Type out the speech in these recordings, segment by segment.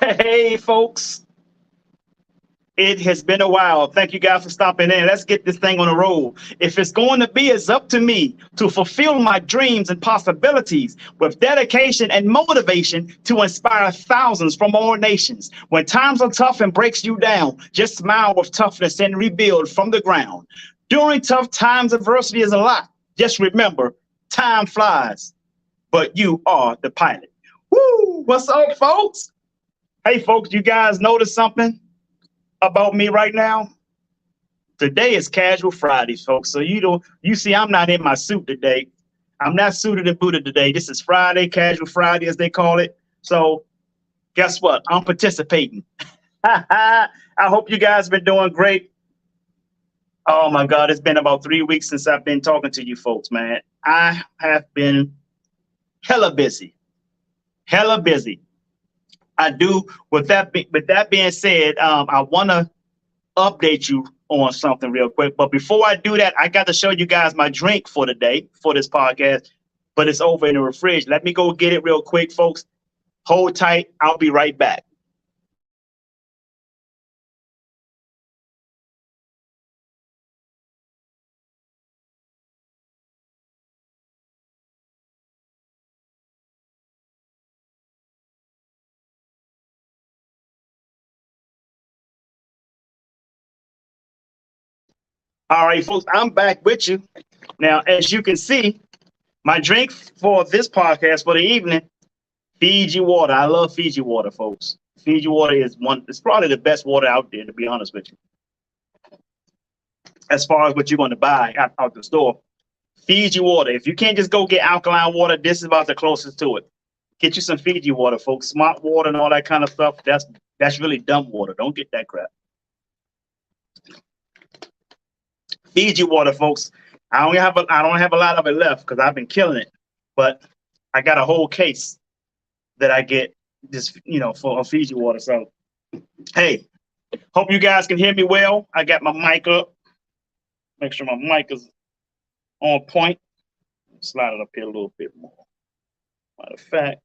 Hey, folks, it has been a while. Thank you guys for stopping in. Let's get this thing on the roll. If it's going to be, it's up to me to fulfill my dreams and possibilities with dedication and motivation to inspire thousands from all nations. When times are tough and breaks you down, just smile with toughness and rebuild from the ground. During tough times, adversity is a lot. Just remember, time flies, but you are the pilot. Woo! What's up, folks? Hey, folks, you guys notice something about me right now? Today is casual Fridays, folks. So you see I'm not in my suit today. I'm not suited and booted today. This is Friday, casual Friday as they call it. So guess what? I'm participating. I hope you guys been doing great. Oh my God, it's been about 3 weeks since I've been talking to you folks, man. I have been hella busy. Hella busy. I do. With that being said, I want to update you on something real quick. But before I do that, I got to show you guys my drink for the day for this podcast. But it's over in the fridge. Let me go get it real quick, folks. Hold tight. I'll be right back. All right, folks, I'm back with you. Now, as you can see, my drink for this podcast for the evening, Fiji water. I love Fiji water, folks. Fiji water is it's probably the best water out there, to be honest with you. As far as what you're going to buy out the store, Fiji water. If you can't just go get alkaline water, this is about the closest to it. Get you some Fiji water, folks. Smart water and all that kind of stuff. That's really dumb water. Don't get that crap. Fiji water, folks. I don't have a lot of it left because I've been killing it, but I got a whole case that I get this, for Fiji water. So, hey, hope you guys can hear me well. I got my mic up. Make sure my mic is on point. Slide it up here a little bit more. Matter of fact,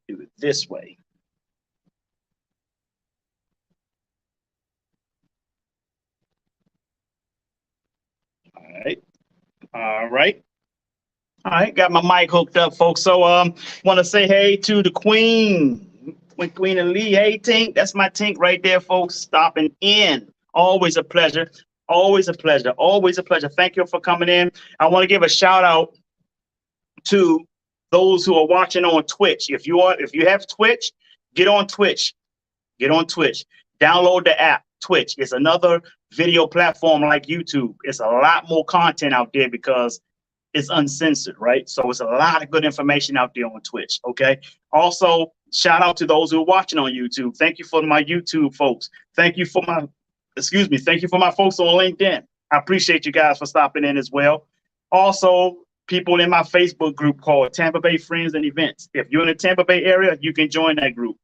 do it this way. All right. All right. All right. Got my mic hooked up, folks. So want to say hey to the Queen. Queen and Lee. Hey, Tink. That's my Tink right there, folks. Stopping in. Always a pleasure. Always a pleasure. Always a pleasure. Thank you for coming in. I want to give a shout out to those who are watching on Twitch. If you have Twitch, get on Twitch. Get on Twitch. Download the app. Twitch. It's another video platform like YouTube. It's a lot more content out there because it's uncensored, right? So it's a lot of good information out there on Twitch. Okay. Also, shout out to those who are watching on YouTube. Thank you for my YouTube folks. Thank you for my, excuse me. Thank you for my folks on LinkedIn. I appreciate you guys for stopping in as well. Also, people in my Facebook group called Tampa Bay Friends and Events. If you're in the Tampa Bay area, you can join that group.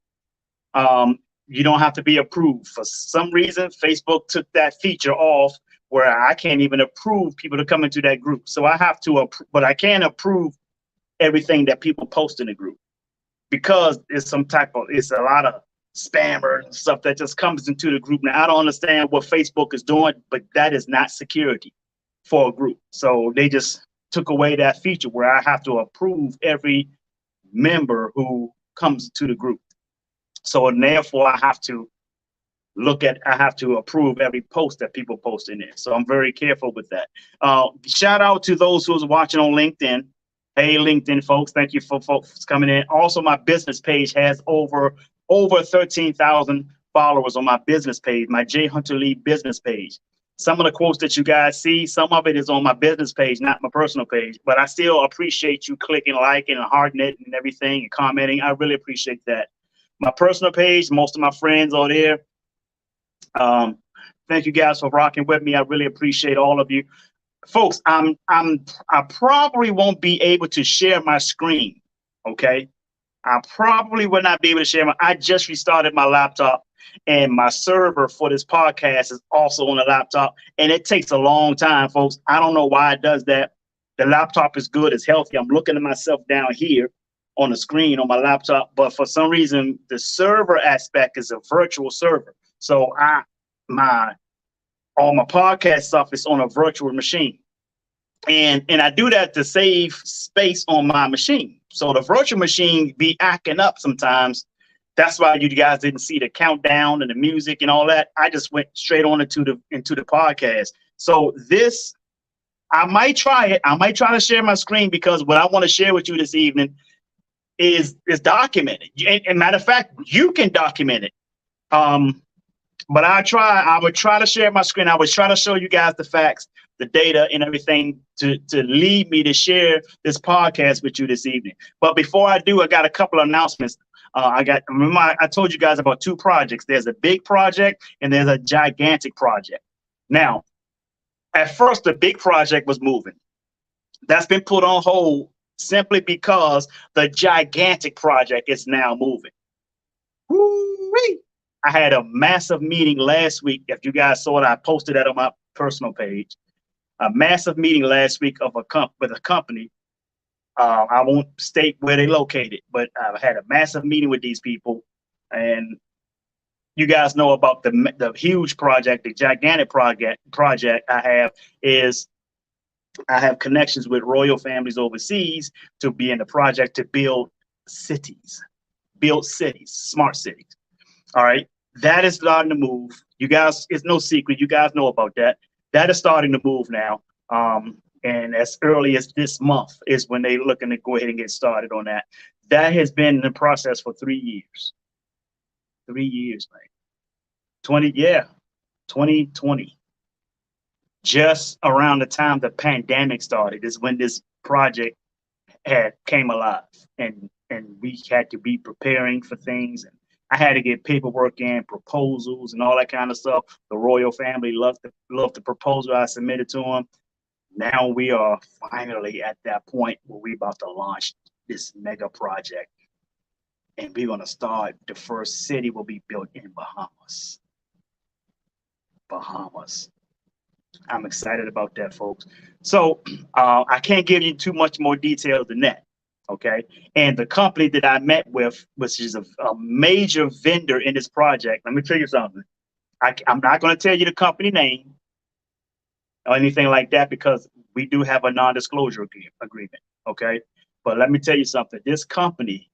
You don't have to be approved. For some reason, Facebook took that feature off where I can't even approve people to come into that group. So I have to, but I can approve everything that people post in the group because it's a lot of spammer and stuff that just comes into the group. Now, I don't understand what Facebook is doing, but that is not security for a group. So they just took away that feature where I have to approve every member who comes to the group. So and therefore I have to approve every post that people post in there. So I'm very careful with that. Shout out to those who's watching on LinkedIn. Hey, LinkedIn folks, thank you for folks coming in. Also, my business page has over 13,000 followers on my business page, my J Hunter Lee business page. Some of the quotes that you guys see, some of it is on my business page, not my personal page. But I still appreciate you clicking, liking, and hearting it and everything and commenting. I really appreciate that. My personal page, most of my friends are there. Thank you guys for rocking with me. I really appreciate all of you, folks. I probably won't be able to share my screen. Okay, I probably will not be able to share I just restarted my laptop, and my server for this podcast is also on the laptop, and it takes a long time, folks. I don't know why it does that. The laptop is good, it's healthy. I'm looking at myself down here on the screen on my laptop, but for some reason the server aspect is a virtual server. So all my podcast stuff is on a virtual machine. And I do that to save space on my machine. So the virtual machine be acting up sometimes. That's why you guys didn't see the countdown and the music and all that. I just went straight on into the podcast. So this, I might try it. I might try to share my screen, because what I want to share with you this evening is documented. And matter of fact, you can document it. But I would try to share my screen. I would try to show you guys the facts, the data, and everything to lead me to share this podcast with you this evening. But before I do, I got a couple of announcements. Remember I told you guys about two projects. There's a big project and there's a gigantic project. Now, at first, the big project was moving. That's been put on hold simply because the gigantic project is now moving. Woo-wee. I had a massive meeting last week. If you guys saw it, I posted that on my personal page. A massive meeting last week with a company. I won't state where they located, but I had a massive meeting with these people, and you guys know about the huge project, the gigantic project I have is I have connections with royal families overseas to be in the project to build cities, smart cities. All right. That is starting to move. You guys, it's no secret. You guys know about that. That is starting to move now. And as early as this month is when they're looking to go ahead and get started on that. That has been in the process for 3 years. 3 years, man. 2020. Just around the time the pandemic started is when this project came alive, and we had to be preparing for things, and I had to get paperwork in, proposals, and all that kind of stuff. The royal family loved the proposal I submitted to them. Now we are finally at that point where we're about to launch this mega project, and we're going to start. The first city will be built in Bahamas. I'm excited about that, folks. So I can't give you too much more detail than that. Okay. And the company that I met with, which is a major vendor in this project, let me tell you something. I'm not going to tell you the company name or anything like that, because we do have a non-disclosure agreement. Okay. But let me tell you something. This company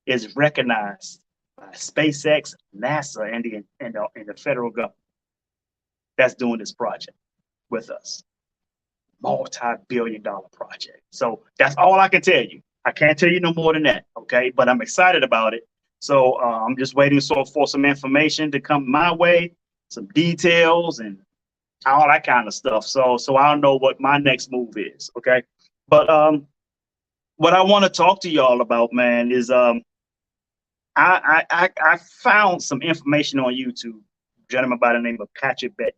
is recognized by SpaceX, NASA, and the federal government that's doing this project with us. Multi-billion-dollar project. So that's all I can tell you. I can't tell you no more than that, okay? But I'm excited about it. So I'm just waiting for some information to come my way, some details and all that kind of stuff. So I'll know what my next move is, okay? But what I want to talk to y'all about, man, is I found some information on YouTube. A gentleman by the name of Patrick Bet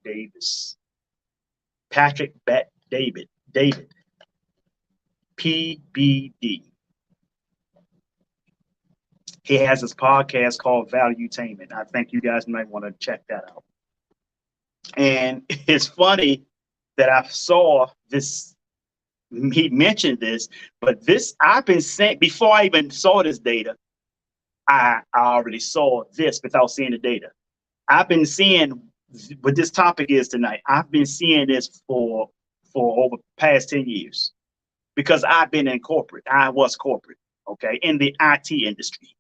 David. PBD. He has this podcast called Valuetainment. I think you guys might want to check that out. And it's funny that I saw this, he mentioned this, but this I've been saying before I even saw this data, I already saw this without seeing the data. I've been seeing what this topic is tonight. I've been seeing this for over the past 10 years because I've been in corporate. I was corporate, okay, in the IT industry.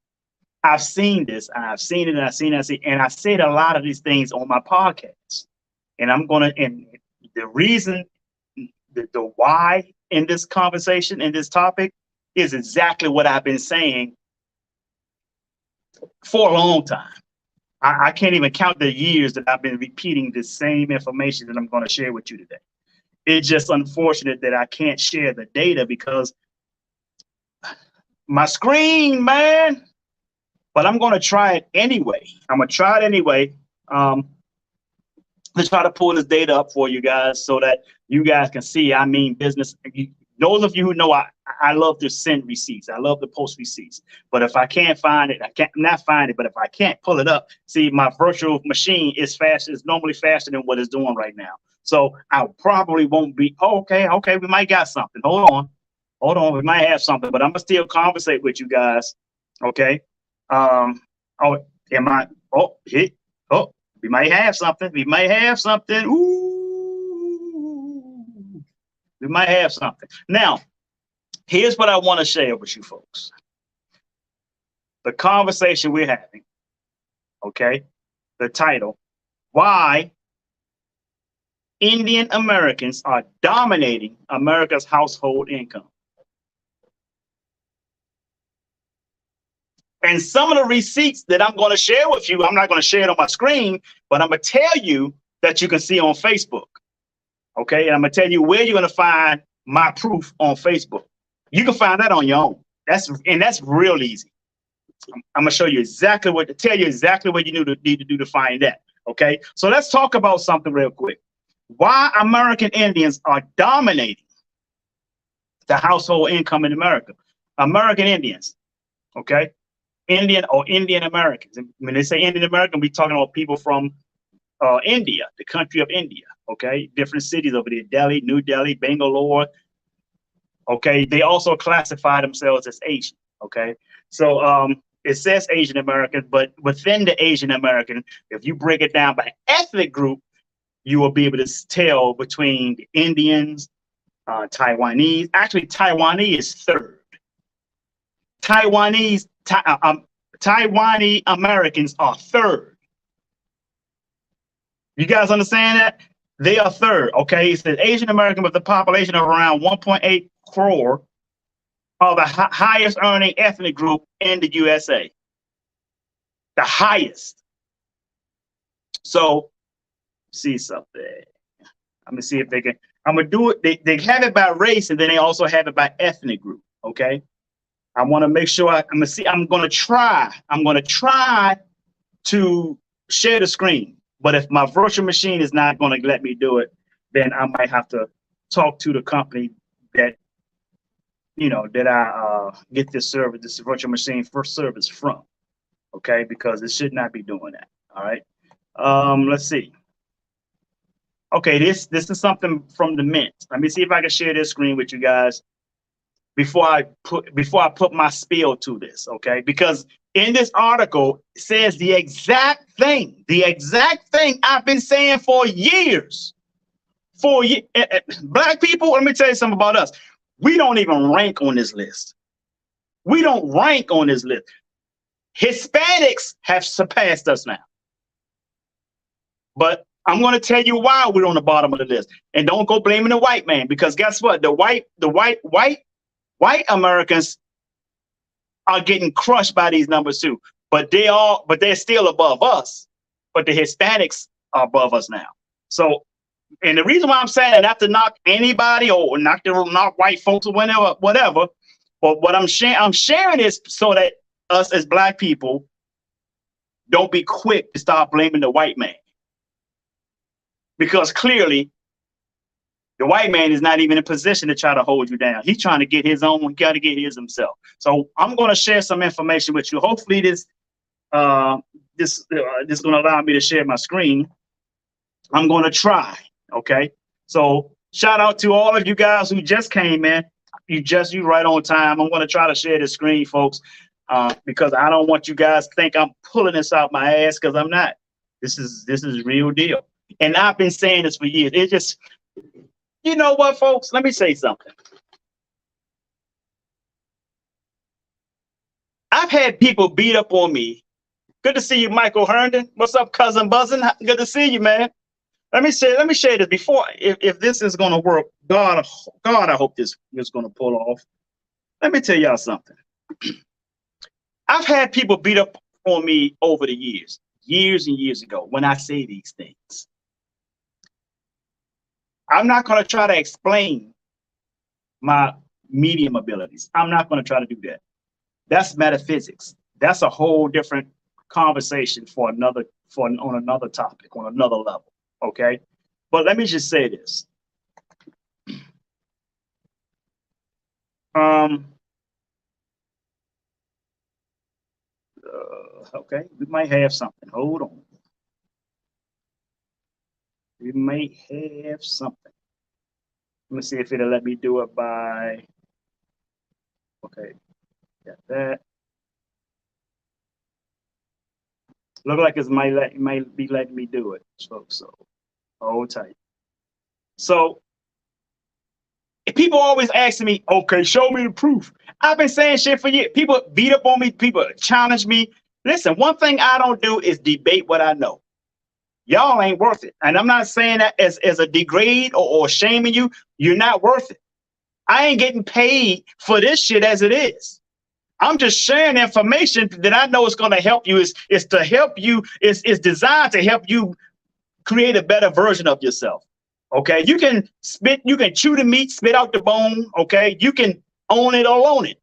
I've seen this, and I've seen it, and I've seen it, and I said a lot of these things on my podcast. And and the reason, the why in this conversation, in this topic, is exactly what I've been saying for a long time. I can't even count the years that I've been repeating the same information that I'm going to share with you today. It's just unfortunate that I can't share the data because my screen, man. But I'm going to try it anyway. I'm going to try it anyway to try to pull this data up for you guys so that you guys can see. I mean, business. Those of you who know, I love to send receipts. I love to post receipts. But if I can't find it, I can't not find it. But if I can't pull it up, see, my virtual machine is fast. It's normally faster than what it's doing right now. So I probably won't be. Oh, okay, we might got something. Hold on. Hold on, we might have something, but I'm gonna still conversate with you guys. Okay. Oh, am I? Oh, hit. Oh, we might have something. We might have something. Ooh, we might have something. Now, here's what I want to share with you folks. The conversation we're having. Okay. The title: Why Indian Americans are dominating America's household income. And some of the receipts that I'm going to share with you, I'm not going to share it on my screen, but I'm going to tell you that you can see on Facebook. Okay. And I'm going to tell you where you're going to find my proof on Facebook. You can find that on your own. That's real easy. I'm going to show you exactly what to tell you exactly what you need to do to find that. Okay. So let's talk about something real quick. Why American Indians are dominating the household income in America. American Indians. Okay. Indian or Indian Americans. When they say Indian American, we're talking about people from India, the country of India. Okay, different cities over there: Delhi, New Delhi, Bangalore. Okay, they also classify themselves as Asian. Okay, so it says Asian American, but within the Asian American, if you break it down by ethnic group, you will be able to tell between the Indians, Taiwanese. Actually, Taiwanese is third. Taiwanese Americans are third. You guys understand that? They are third. Okay, it says Asian American with a population of around 1.8 crore are the highest earning ethnic group in the USA. The highest. So, see something. I'm gonna see if they can. I'm gonna do it. They have it by race, and then they also have it by ethnic group. Okay. I want to make sure I'm gonna see. I'm gonna try to share the screen. But if my virtual machine is not going to let me do it, then I might have to talk to the company that I get this virtual machine first service from. Okay, because it should not be doing that. All right. Let's see. Okay, this is something from the Mint. Let me see if I can share this screen with you guys before I put my spiel to this, okay? Because in this article, it says the exact thing I've been saying for years. Black people, let me tell you something about us. We don't even rank on this list. We don't rank on this list. Hispanics have surpassed us now. But I'm going to tell you why we're on the bottom of the list. And don't go blaming the white man, because guess what? The white Americans are getting crushed by these numbers too, but they're still above us. But the Hispanics are above us now. So, and the reason why I'm saying that, not to knock anybody or not white folks or whatever, but what I'm sharing is so that us as Black people don't be quick to start blaming the white man, because clearly the white man is not even in a position to try to hold you down. He's trying to get his own. He got to get his himself. So I'm going to share some information with you. Hopefully this is going to allow me to share my screen. I'm going to try. Okay. So shout out to all of you guys who just came in. You right on time. I'm going to try to share the screen, folks, because I don't want you guys to think I'm pulling this out my ass, because I'm not. This is real deal. And I've been saying this for years. It just, you know what, folks? Let me say something. I've had people beat up on me. Good to see you, Michael Herndon. What's up, cousin Buzzin'? Good to see you, man. Let me share this before. If this is going to work, God, I hope this is going to pull off. Let me tell y'all something. I've had people beat up on me over the years and years ago when I say these things. I'm not going to try to explain my medium abilities. I'm not going to try to do that. That's metaphysics. That's a whole different conversation on another topic, on another level. Okay. But let me just say this. Okay, we might have something. Hold on. We may have something. Let me see if it'll let me do it by Okay, got that. Look like it might be letting me do it, folks. So hold tight. So people always asking me, okay, show me the proof. I've been saying shit for years. People beat up on me. People challenge me. Listen, one thing I don't do is debate what I know. Y'all ain't worth it. And I'm not saying that as a degrade or shaming you. You're not worth it. I ain't getting paid for this shit as it is. I'm just sharing information that I know is going to help you. Is to help you. Is designed to help you create a better version of yourself. Okay, you can chew the meat, spit out the bone. Okay, you can own it or loan it.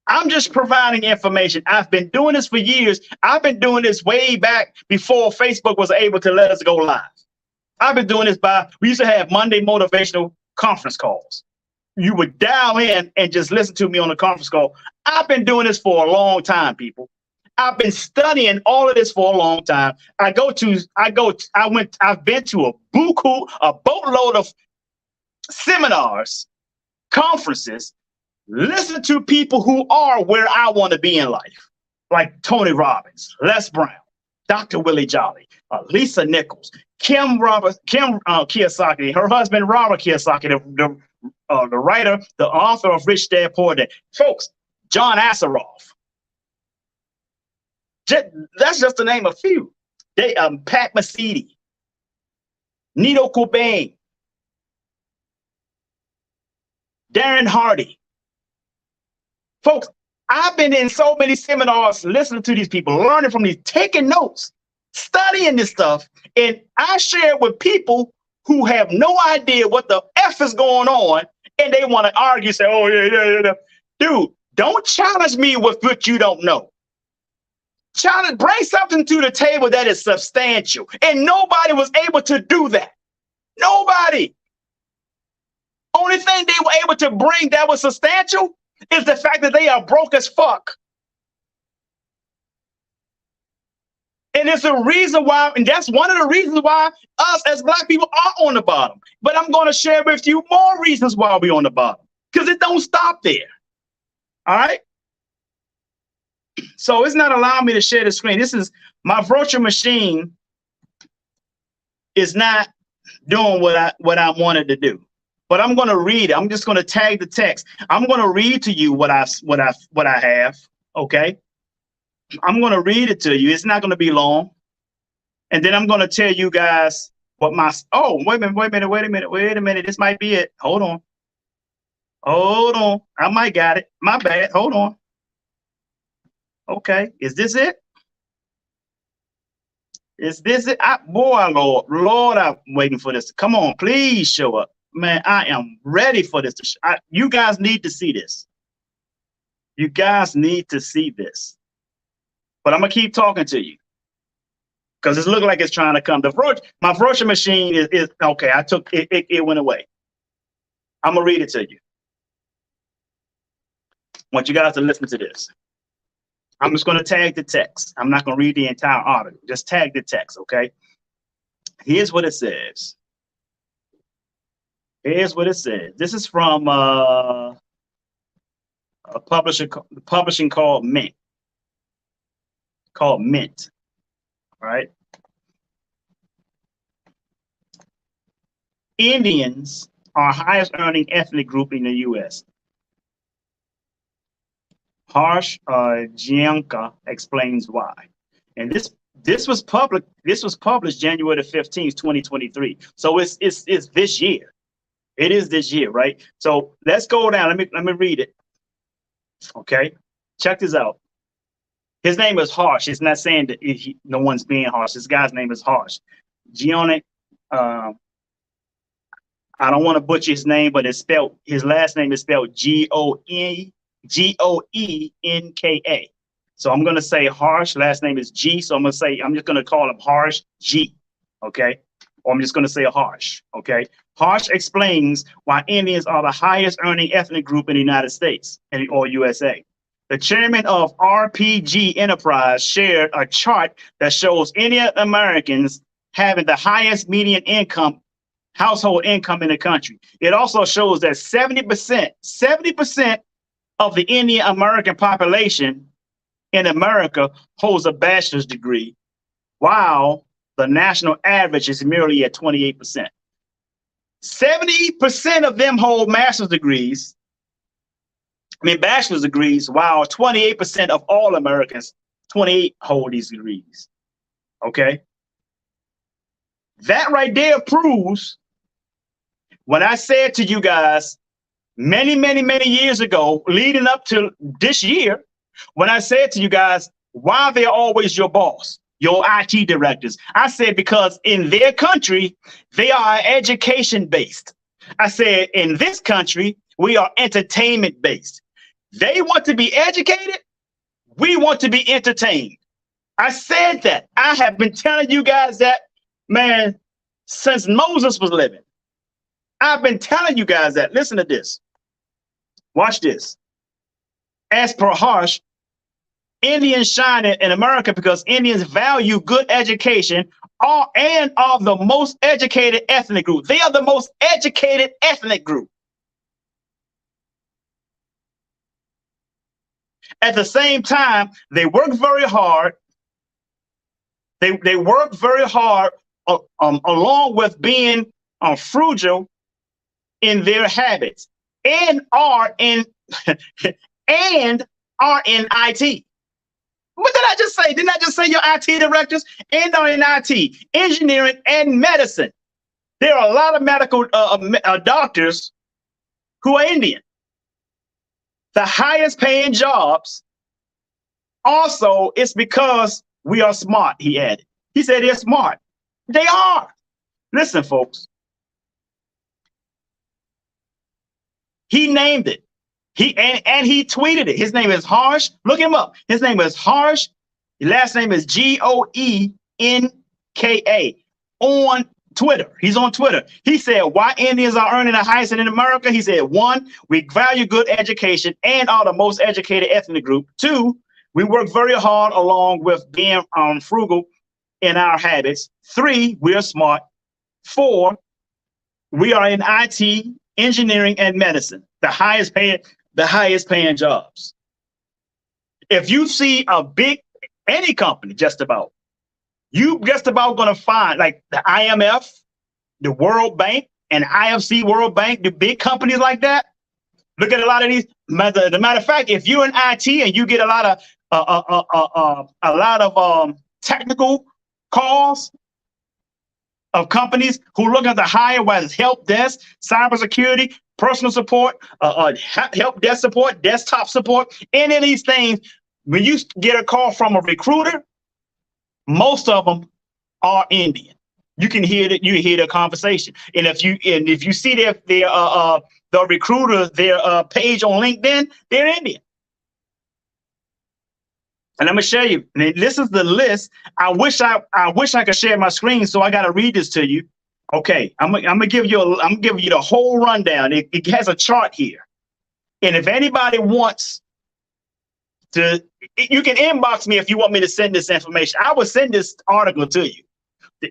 I'm just providing information. I've been doing this for years. I've been doing this way back before Facebook was able to let us go live. I've been doing this we used to have Monday motivational conference calls. You would dial in and just listen to me on the conference call. I've been doing this for a long time, people. I've been studying all of this for a long time. I've been to a boatload of seminars, conferences, listen to people who are where I want to be in life, like Tony Robbins, Les Brown, Dr. Willie Jolly, Lisa Nichols, Kim Kiyosaki, her husband Robert Kiyosaki, the writer, the author of Rich Dad Poor Dad. Folks, John Assaraf. That's just to name a few. Pat Mesiti, Nito Cobain, Darren Hardy. Folks, I've been in so many seminars listening to these people, learning from these, taking notes, studying this stuff, and I share it with people who have no idea what the F is going on, and they want to argue, say, oh, yeah. Dude, don't challenge me with what you don't know. Bring something to the table that is substantial. And nobody was able to do that. Nobody. Only thing they were able to bring that was substantial is the fact that they are broke as fuck. And it's a reason why, and that's one of the reasons why us as Black people are on the bottom. But I'm going to share with you more reasons why we're on the bottom, because it don't stop there. All right. So it's not allowing me to share the screen. This is my virtual machine is not doing what I wanted to do. But I'm going to read it. I'm just going to tag the text. I'm going to read to you what I have. Okay. I'm going to read it to you. It's not going to be long. And then I'm going to tell you guys what wait a minute. This might be it. Hold on. I might got it. My bad. Hold on. Okay. Is this it? Is this it? Lord, I'm waiting for this. Come on, please show up. Man, I am ready for this. You guys need to see this. You guys need to see this. But I'm going to keep talking to you because it's looking like it's trying to come. My virtual machine is okay. I took it. It went away. I'm going to read it to you. I want you guys to listen to this. I'm just going to tag the text. I'm not going to read the entire article. Just tag the text, okay? Here's what it says. Here's what it says. This is from a publishing called Mint. All right? Indians are highest earning ethnic group in the U.S. Harsh Gianca explains why. And this was published January 15th, 2023. So it's this year. It is this year, right? So let's go down. Let me read it. Okay. Check this out. His name is Harsh. It's not saying that no one's being harsh. This guy's name is Harsh. Gianca, I don't want to butcher his name, but his last name is spelled Goenka. So I'm going to say Harsh. Last name is G. So I'm just going to call him Harsh G. Okay. Or I'm just going to say Harsh. Okay. Harsh explains why Indians are the highest earning ethnic group in the United States or USA. The chairman of RPG Enterprise shared a chart that shows Indian Americans having the highest median household income in the country. It also shows that 70% of the Indian American population in America holds a bachelor's degree, while the national average is merely at 28%. 70% of them hold bachelor's degrees, while 28% of all Americans, 28 hold these degrees. Okay? That right there proves when I said to you guys many, many, many years ago, leading up to this year, when I said to you guys, why they're always your boss, your IT directors. I said, because in their country, they are education based. I said, in this country, we are entertainment based. They want to be educated. We want to be entertained. I said that. I have been telling you guys that, man, since Moses was living. I've been telling you guys that. Listen to this. Watch this. As per Harsh, Indians shine in America because Indians value good education and are the most educated ethnic group. They are the most educated ethnic group. At the same time, they work very hard. They work very hard along with being frugal in their habits and are in and are in IT. What did I just say? Didn't I just say your IT directors and are in IT, engineering, and medicine? There are a lot of medical doctors who are Indian. The highest paying jobs also is because we are smart, he added. He said they're smart. They are. Listen, folks. He named it. He tweeted it. His name is Harsh. Look him up. His name is Harsh. His last name is Goenka on Twitter. He's on Twitter. He said, why Indians are earning the highest in America? He said, 1, we value good education and are the most educated ethnic group. 2, we work very hard along with being frugal in our habits. 3, we are smart. 4, we are in IT, engineering, and medicine, the highest paying jobs. If you see any company, you just about going to find like the IMF, the World Bank, and IFC World Bank, the big companies like that. Look at a lot of these. The matter of fact, if you're in IT and you get a lot of technical calls of companies who look at the higher, whether it's help desk, cybersecurity, personal support, help desk support, desktop support, any of these things, when you get a call from a recruiter, most of them are Indian. You can hear that. You hear their conversation, and if you see the recruiter, their page on LinkedIn, they're Indian. And I'm gonna show you. And this is the list. I wish I could share my screen, so I got to read this to you. Okay, I'm gonna give you the whole rundown. It has a chart here, and if anybody wants to, you can inbox me if you want me to send this information. I will send this article to you.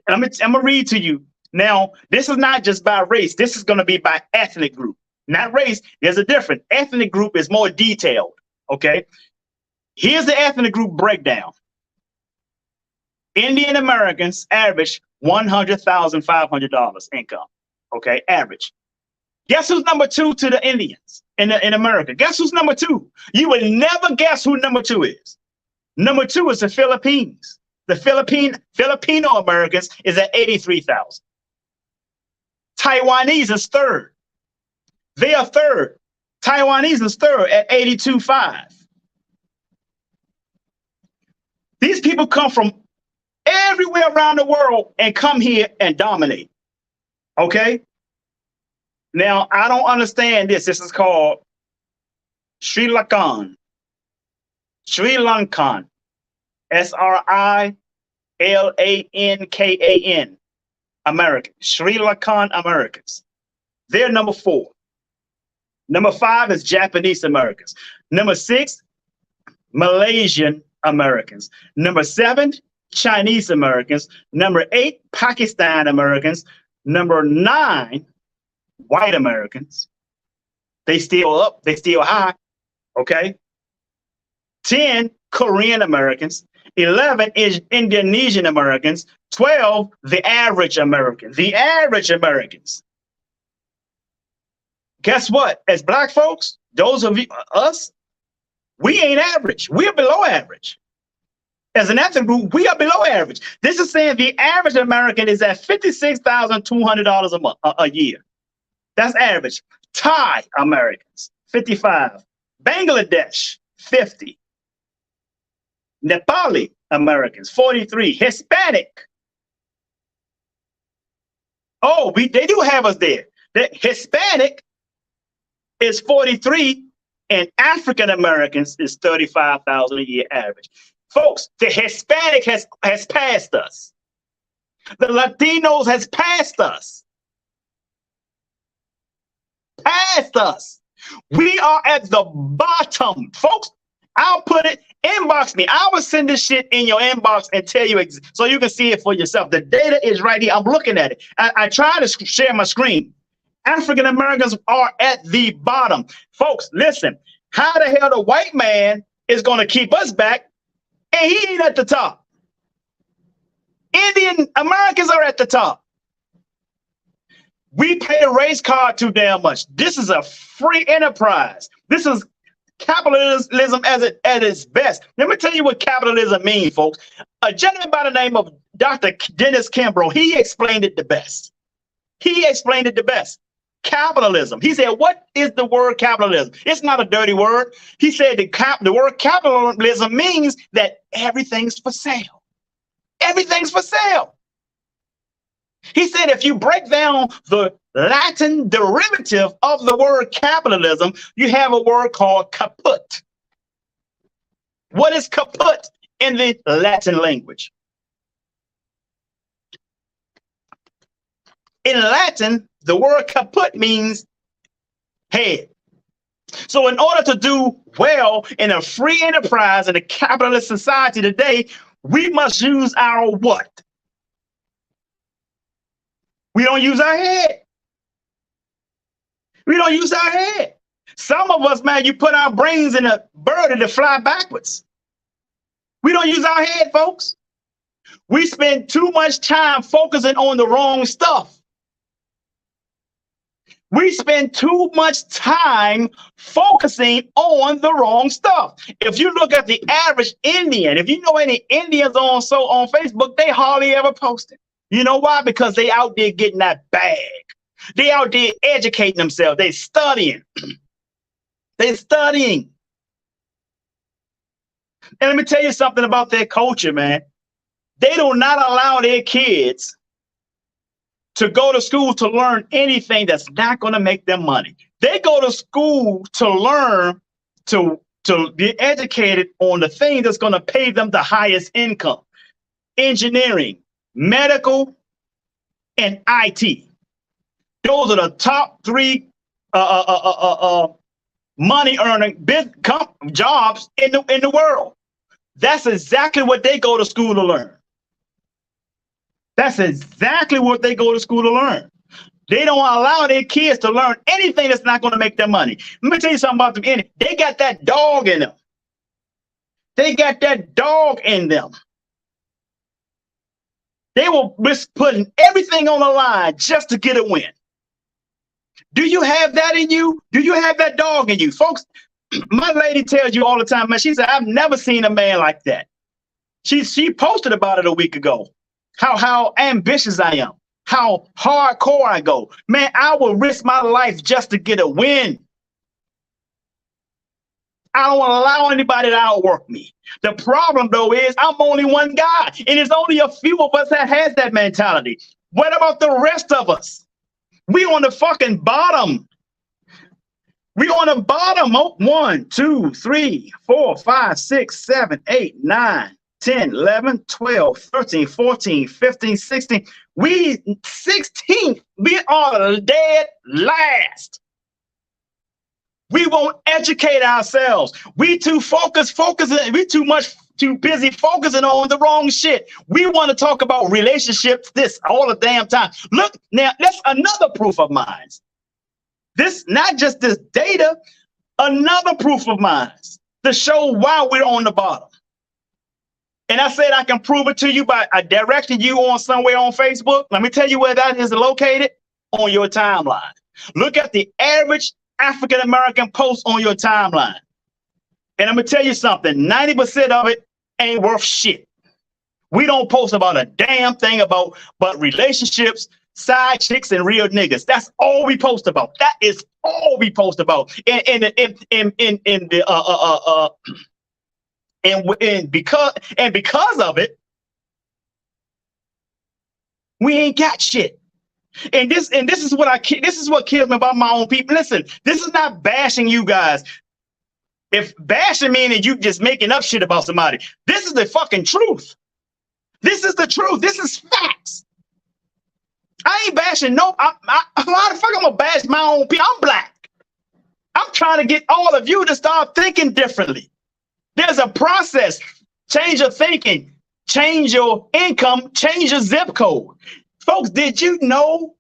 I'm gonna read to you. Now, this is not just by race. This is gonna be by ethnic group, not race. There's a difference. Ethnic group is more detailed. Okay. Here's the ethnic group breakdown. Indian Americans average $100,500 income. Okay, average. Guess who's number 2 to the Indians in America? Guess who's number 2? You would never guess who number 2 is. Number 2 is the Philippines. The Filipino Americans is at 83,000. Taiwanese is third. They are third. Taiwanese is third at 82.5. These people come from everywhere around the world and come here and dominate. Okay? Now, I don't understand this. This is called Sri Lankan. Sri Lankan. SRILANKAN. American. Sri Lankan Americans. They're number 4. Number 5 is Japanese Americans. Number 6, Malaysian Americans. Number 7, Chinese Americans. Number 8, Pakistan Americans. Number 9, white Americans. They still up. They still high. Okay. 10 Korean Americans, 11 is Indonesian Americans, 12 the average American. The average Americans. Guess what? As black folks, those of you, us, we ain't average. We're below average. As an ethnic group, we are below average. This is saying the average American is at $56,200 a month, a year. That's average. Thai Americans, 55. Bangladesh, 50. Nepali Americans, 43. Hispanic. Oh, they do have us there. The Hispanic is 43, and African Americans is 35,000 a year average. Folks, the Hispanic has passed us. The Latinos has passed us. Passed us. We are at the bottom, folks. I'll put it, inbox me. I will send this shit in your inbox and tell you so you can see it for yourself. The data is right here. I'm looking at it. I try to share my screen. African Americans are at the bottom. Folks, listen, how the hell the white man is going to keep us back and he ain't at the top? Indian Americans are at the top. We pay the race card too damn much. This is a free enterprise. This is capitalism at its best. Let me tell you what capitalism means, folks. A gentleman by the name of Dr. Dennis Kimbrough, he explained it the best. He explained it the best. Capitalism. He said, what is the word capitalism? It's not a dirty word. He said the word capitalism means that everything's for sale. Everything's for sale. He said if you break down the Latin derivative of the word capitalism, you have a word called caput. What is caput in the Latin language? In Latin, the word caput means head. So in order to do well in a free enterprise in a capitalist society today, we must use our what? We don't use our head. We don't use our head. Some of us, man, you put our brains in a bird and it fly backwards. We don't use our head, folks. We spend too much time focusing on the wrong stuff. We spend too much time focusing on the wrong stuff. If you look at the average Indian, if you know any Indians on Facebook, they hardly ever post it. You know why? Because they out there getting that bag. They out there educating themselves. They studying. They studying. And let me tell you something about their culture, man. They do not allow their kids to go to school to learn anything that's not going to make them money. They go to school to learn, to be educated on the thing that's going to pay them the highest income. Engineering, medical, and IT. Those are the top three money earning jobs in the world. That's exactly what they go to school to learn. That's exactly what they go to school to learn. They don't allow their kids to learn anything that's not going to make them money. Let me tell you something about them. They got that dog in them. They got that dog in them. They will risk putting everything on the line just to get a win. Do you have that in you? Do you have that dog in you? Folks, my lady tells you all the time, man, she said, I've never seen a man like that. She posted about it a week ago. How ambitious I am, how hardcore I go. Man, I will risk my life just to get a win. I don't want to allow anybody to outwork me. The problem, though, is I'm only one guy, and it's only a few of us that has that mentality. What about the rest of us? We on the fucking bottom. We on the bottom. 1, 2, 3, 4, 5, 6, 7, 8, 9. 10, 11, 12, 13, 14, 15, 16. We 16th. We are dead last. We won't educate ourselves. We too focusing. We too busy focusing on the wrong shit. We want to talk about relationships this all the damn time. Look, now that's another proof of mine. This, not just this data, Another proof of mine to show why we're on the bottom. And I said I can prove it to you by directing you on somewhere on Facebook. Let me tell you where that is located on your timeline. Look at the average African-American post on your timeline. And I'm going to tell you something, 90% of it ain't worth shit. We don't post about a damn thing about but relationships, side chicks, and real niggas. That's all we post about. That is all we post about. And because of it, we ain't got shit. And this is what kills me about my own people. Listen, this is not bashing you guys. If bashing means you just making up shit about somebody, this is the fucking truth. This is the truth. This is facts. I ain't bashing no. How the fuck I'm gonna bash my own people? I'm black. I'm trying to get all of you to start thinking differently. There's a process. Change your thinking, change your income, change your zip code. Folks, did you know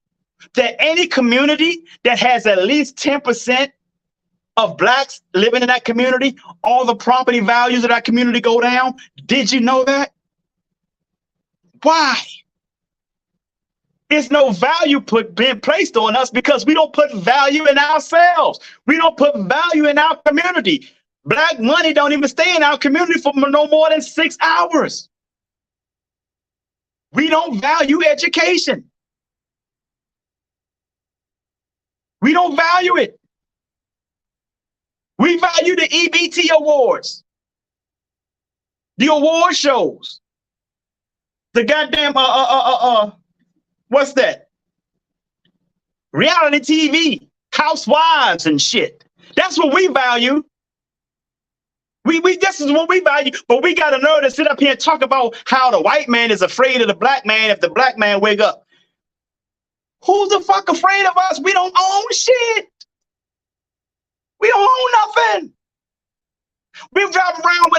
that any community that has at least 10% of blacks living in that community, all the property values of that community go down? Did you know that? Why? There's no value being placed on us because we don't put value in ourselves. We don't put value in our community. Black money don't even stay in our community for no more than 6 hours. We don't value education. We don't value it. We value the EBT awards, the award shows, the goddamn what's that? Reality TV, housewives and shit. That's what we value. This is what we value, but we got a nerve to sit up here and talk about how the white man is afraid of the black man if the black man wake up. Who's the fuck afraid of us? We don't own shit. We don't own nothing. We drive around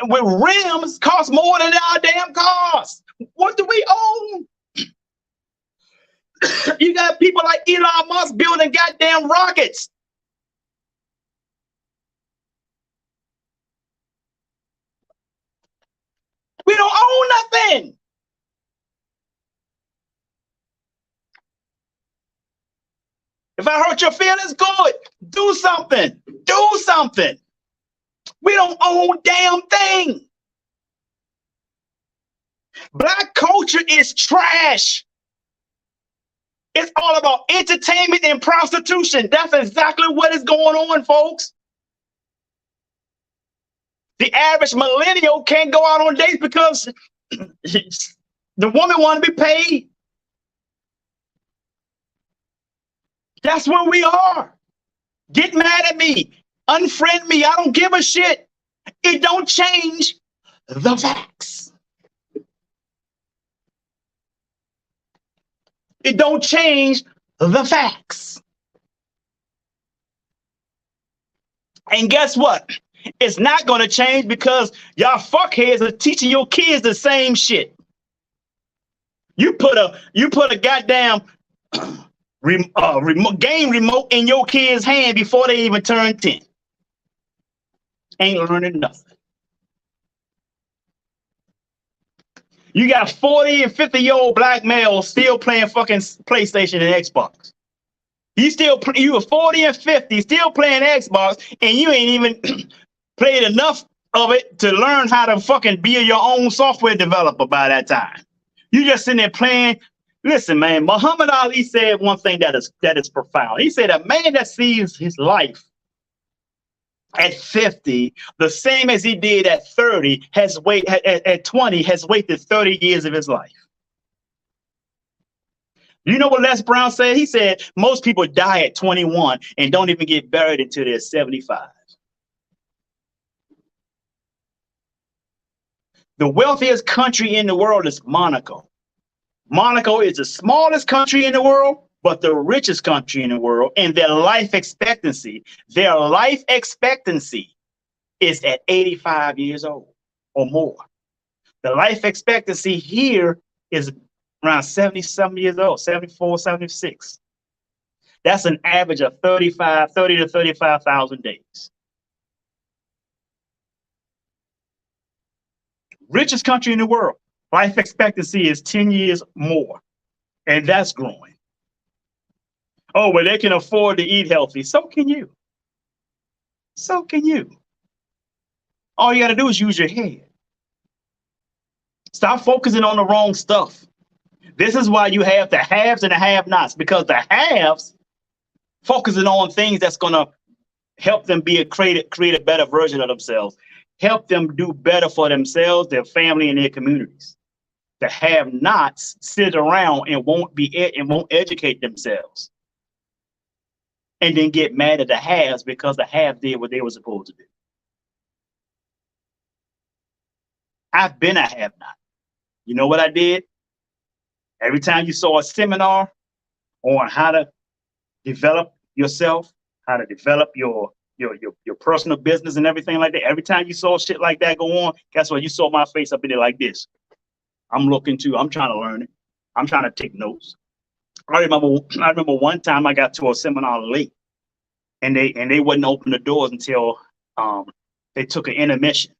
with rims cost more than our damn cars. What do we own? You got people like Elon Musk building goddamn rockets. We don't own nothing. If I hurt your feelings, good. Do something. Do something. We don't own damn thing. Black culture is trash. It's all about entertainment and prostitution. That's exactly what is going on, folks. The average millennial can't go out on dates because the woman want to be paid. That's where we are. Get mad at me. Unfriend me. I don't give a shit. It don't change the facts. It don't change the facts. And guess what? It's not going to change because y'all fuckheads are teaching your kids the same shit. You put a goddamn game remote in your kid's hand before they even turn 10. Ain't learning nothing. You got 40 and 50-year-old black males still playing fucking PlayStation and Xbox. You were 40 and 50 still playing Xbox, and you ain't even played enough of it to learn how to fucking be your own software developer by that time. You just sitting there playing. Listen, man, Muhammad Ali said one thing that is profound. He said a man that sees his life at 50, the same as he did at 30, at 20, has wasted 30 years of his life. You know what Les Brown said? He said most people die at 21 and don't even get buried until they're 75. The wealthiest country in the world is Monaco. Monaco is the smallest country in the world, but the richest country in the world. And their life expectancy is at 85 years old or more. The life expectancy here is around 70-something years old, 74, 76. That's an average of 30 to 35,000 days. Richest country in the world. Life expectancy is 10 years more, and that's growing. Oh, well, they can afford to eat healthy. So can you. So can you. All you got to do is use your head. Stop focusing on the wrong stuff. This is why you have the haves and the have-nots, because the haves focusing on things that's going to help them create a better version of themselves, help them do better for themselves, their family, and their communities. The have-nots sit around and won't educate themselves, and then get mad at the haves because the have did what they were supposed to do. I've been a have-not. You know what I did? Every time you saw a seminar on how to develop yourself, how to develop your personal business and everything like that, every time you saw shit like that go on, guess what? You saw my face up in there like this. I'm trying to learn it. I'm trying to take notes. I remember one time I got to a seminar late, and they wouldn't open the doors until they took an intermission.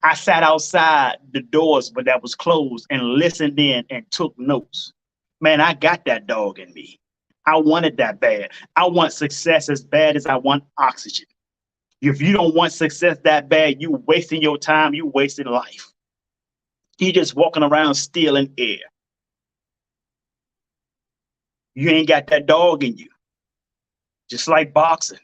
I sat outside the doors, but that was closed, and listened in and took notes. Man, I got that dog in me. I wanted that bad. I want success as bad as I want oxygen. If you don't want success that bad, you wasting your time, you wasting life. You just walking around stealing air. You ain't got that dog in you. Just like boxing.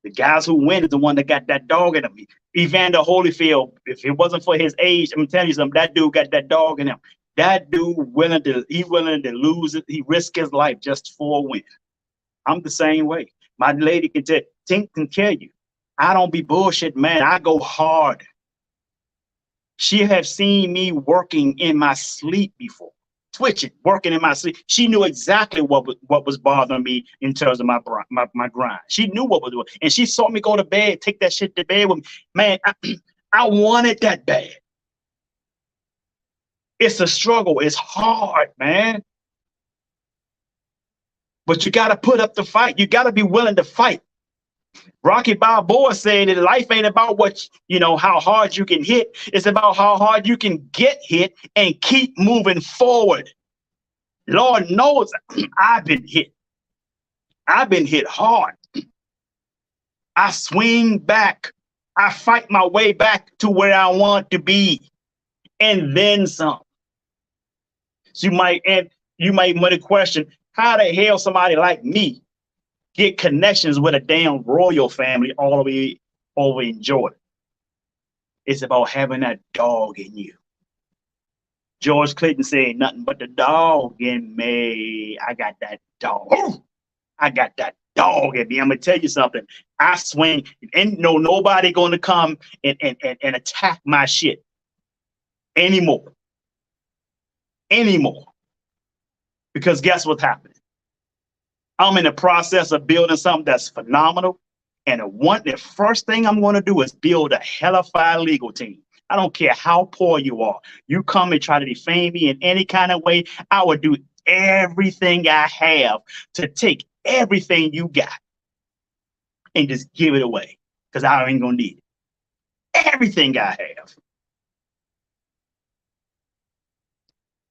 The guys who win is the one that got that dog in them. Evander Holyfield, if it wasn't for his age, I'm telling you something, that dude got that dog in him. That dude willing to lose it. He risked his life just for a win. I'm the same way. My lady can tell you, I don't be bullshit, man. I go hard. She have seen me working in my sleep before, twitching, working in my sleep. She knew exactly what was bothering me in terms of my grind. She knew what was doing, and she saw me go to bed, take that shit to bed with me. Man, I wanted that bad. It's a struggle. It's hard, man. But you got to put up the fight. You got to be willing to fight. Rocky Balboa said that life ain't about how hard you can hit. It's about how hard you can get hit and keep moving forward. Lord knows I've been hit. I've been hit hard. I swing back. I fight my way back to where I want to be, and then some. So you might want to question, how the hell somebody like me get connections with a damn royal family all the way over in Jordan? It's about having that dog in you. George Clinton said, nothing but the dog in me. I got that dog. I got that dog in me. I'm going to tell you something. I swing, and nobody going to come and attack my shit anymore. Because guess what's happening? I'm in the process of building something that's phenomenal. And the first thing I'm going to do is build a hellified legal team. I don't care how poor you are. You come and try to defame me in any kind of way, I would do everything I have to take everything you got and just give it away, because I ain't going to need it. Everything I have.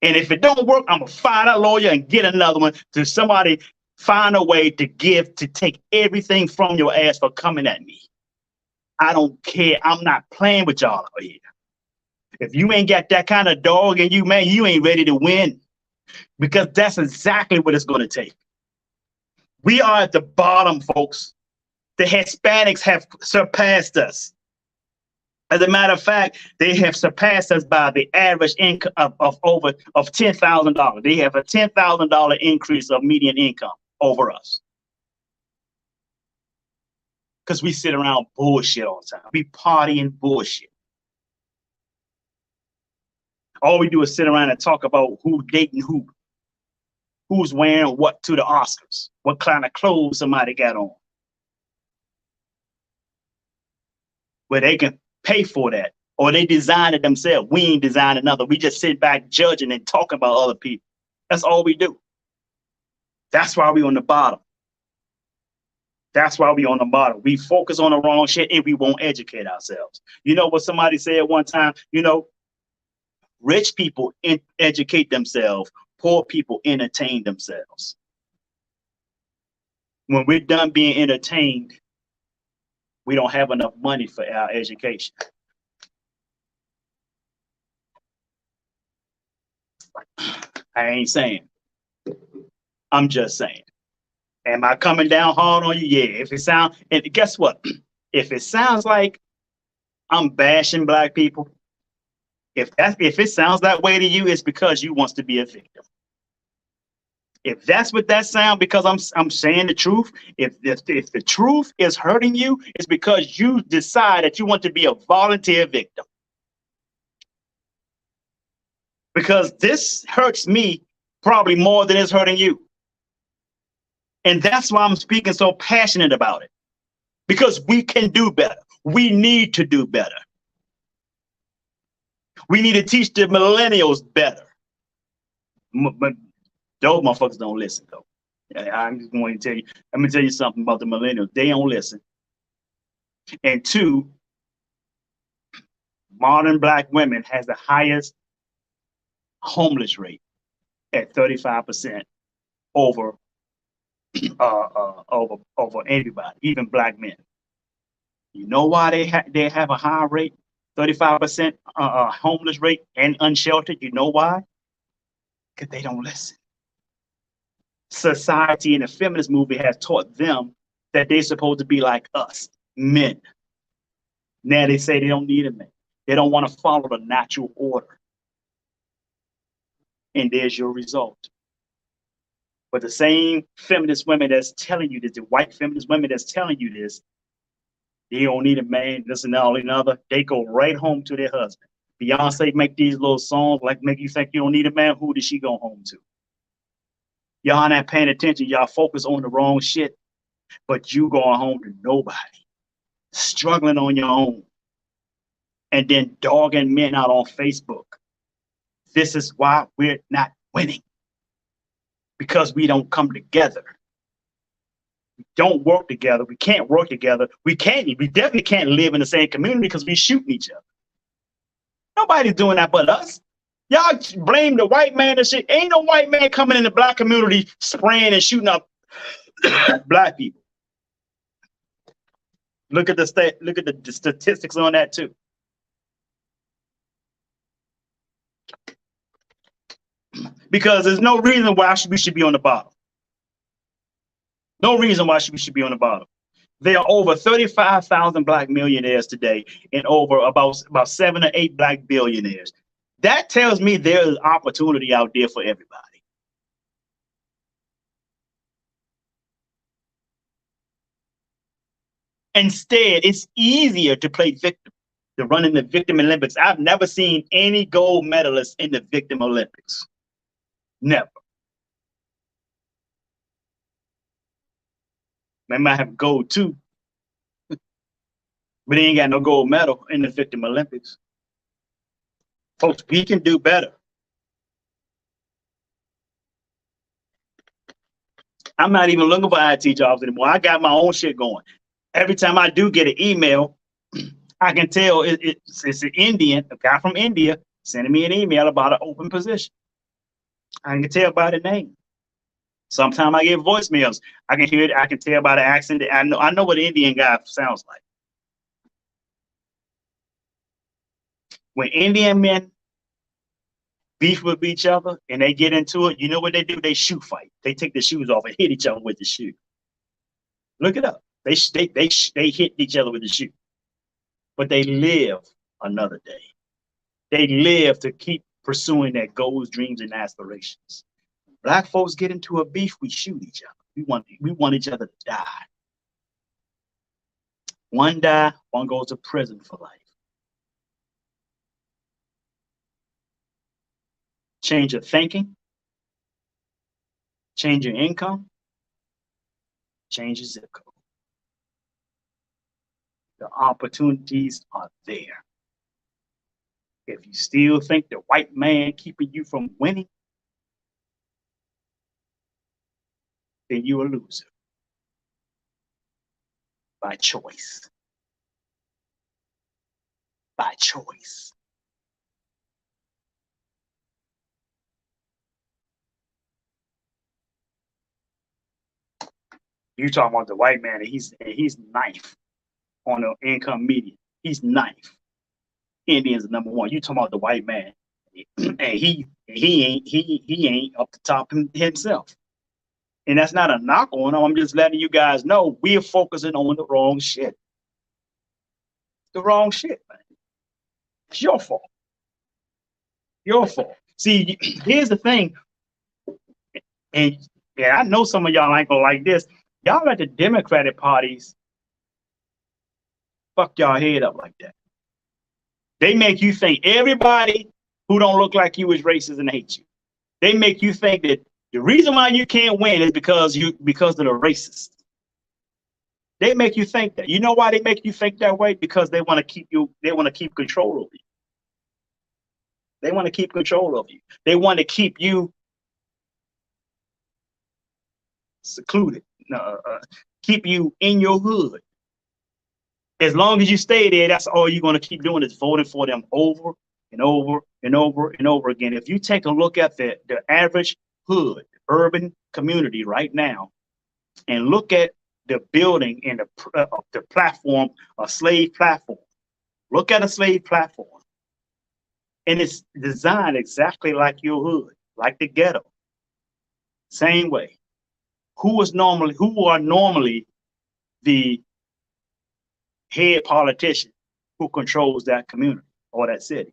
And if it don't work, I'm going to fire that lawyer and get another one to somebody. Find a way to take everything from your ass for coming at me. I don't care. I'm not playing with y'all out here. If you ain't got that kind of dog in you, man, you ain't ready to win, because that's exactly what it's going to take. We are at the bottom, folks. The Hispanics have surpassed us. As a matter of fact, they have surpassed us by the average income of $10,000. They have a $10,000 increase of median income over us. Because we sit around bullshit all the time. We party and bullshit. All we do is sit around and talk about who dating who. Who's wearing what to the Oscars. What kind of clothes somebody got on. Where they can pay for that. Or they design it themselves. We ain't designing nothing. We just sit back judging and talking about other people. That's all we do. That's why we're on the bottom. That's why we're on the bottom. We focus on the wrong shit and we won't educate ourselves. You know what somebody said one time? Rich people educate themselves, poor people entertain themselves. When we're done being entertained, we don't have enough money for our education. I ain't saying. I'm just saying. Am I coming down hard on you? Yeah. And guess what? If it sounds like I'm bashing black people, if it sounds that way to you, it's because you wants to be a victim. If that's what that sound, because I'm saying the truth. If the truth is hurting you, it's because you decide that you want to be a volunteer victim. Because this hurts me probably more than it's hurting you. And that's why I'm speaking so passionate about it. Because we can do better. We need to do better. We need to teach the millennials better. But those motherfuckers don't listen, though. I'm just going to tell you. I'm going to tell you something about the millennials. They don't listen. And two, modern black women has the highest homeless rate at 35% over anybody, even black men. You know why they have a high rate, 35% homeless rate and unsheltered? You know why? Because they don't listen. Society and the feminist movement has taught them that they're supposed to be like us, men. Now they say they don't need a man. They don't want to follow the natural order. And there's your result. But the same feminist women that's telling you this, the white feminist women that's telling you this, they don't need a man, this and all and other, they go right home to their husband. Beyonce make these little songs like make you think you don't need a man. Who did she go home to? Y'all not paying attention. Y'all focus on the wrong shit, but you going home to nobody, struggling on your own, and then dogging men out on Facebook. This is why we're not winning. Because we don't come together. We don't work together. We can't work together. We definitely can't live in the same community because we shooting each other. Nobody's doing that but us. Y'all blame the white man and shit. Ain't no white man coming in the black community spraying and shooting up black people. Look at the statistics on that too. Because there's no reason why we should be on the bottom. No reason why we should be on the bottom. There are over 35,000 black millionaires today and over about 7 or 8 black billionaires. That tells me there's opportunity out there for everybody. Instead, it's easier to play victim, to run in the victim Olympics. I've never seen any gold medalists in the victim Olympics. Never. They might have gold too, but they ain't got no gold medal in the victim Olympics. Folks, we can do better. I'm not even looking for IT jobs anymore. I got my own shit going. Every time I do get an email, I can tell it's an Indian, a guy from India, sending me an email about an open position. I can tell by the name. Sometimes I get voicemails. I can hear it. I can tell by the accent. I know what an Indian guy sounds like. When Indian men beef with each other and they get into it, you know what they do? They shoe fight. They take the shoes off and hit each other with the shoe. Look it up. They hit each other with the shoe. But they live another day. They live to keep pursuing their goals, dreams, and aspirations. Black folks get into a beef, we shoot each other. We want each other to die. One die, one goes to prison for life. Change your thinking, change your income, change your zip code. The opportunities are there. If you still think the white man keeping you from winning, then you're a loser. By choice. By choice. You talking about the white man, and he's ninth on the income median. He's ninth. Indians are number one. You talking about the white man, and he ain't up the top himself. And that's not a knock on him. I'm just letting you guys know we're focusing on the wrong shit. The wrong shit, man. It's your fault. Your fault. See, here's the thing, and yeah, I know some of y'all ain't gonna like this. Y'all let the Democratic parties fuck y'all head up like that. They make you think everybody who don't look like you is racist and hate you. They make you think that the reason why you can't win is because of the racist. They make you think that. You know why they make you think that way? Because they want to keep you. They want to keep control of you. They want to keep control of you. They want to keep you secluded. Keep you in your hood. As long as you stay there, that's all you're going to keep doing is voting for them over and over and over and over again. If you take a look at the average hood, urban community right now, and look at the building and the platform, a slave platform. Look at a slave platform. And it's designed exactly like your hood, like the ghetto. Same way. Who are normally the head politician who controls that community or that city?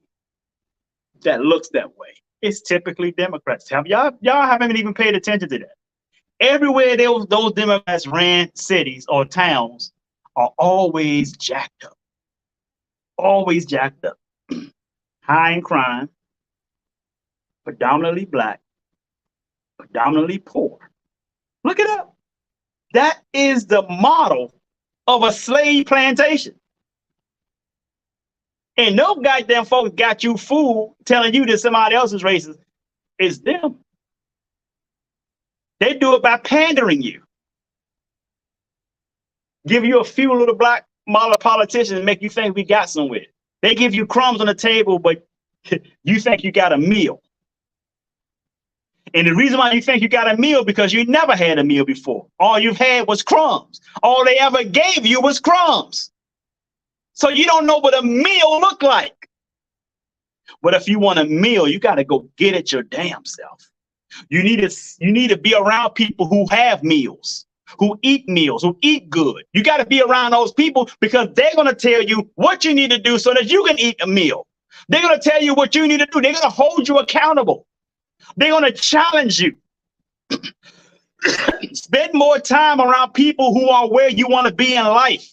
That looks that way. It's typically Democrats. Y'all haven't even paid attention to that. Everywhere those Democrats ran cities or towns are always jacked up. Always jacked up. High in crime, predominantly black, predominantly poor. Look it up. That is the model of a slave plantation. And no goddamn folks got you fooled telling you that somebody else is racist. It's them. They do it by pandering you. Give you a few little black politicians and make you think we got somewhere. They give you crumbs on the table, but you think you got a meal. And the reason why you think you got a meal because you never had a meal before. All you've had was crumbs. All they ever gave you was crumbs. So you don't know what a meal look like. But if you want a meal, you got to go get it your damn self. You need to be around people who have meals, who eat meals, who eat good. You got to be around those people because they're going to tell you what you need to do so that you can eat a meal. They're going to tell you what you need to do. They're going to hold you accountable. They're going to challenge you. Spend more time around people who are where you want to be in life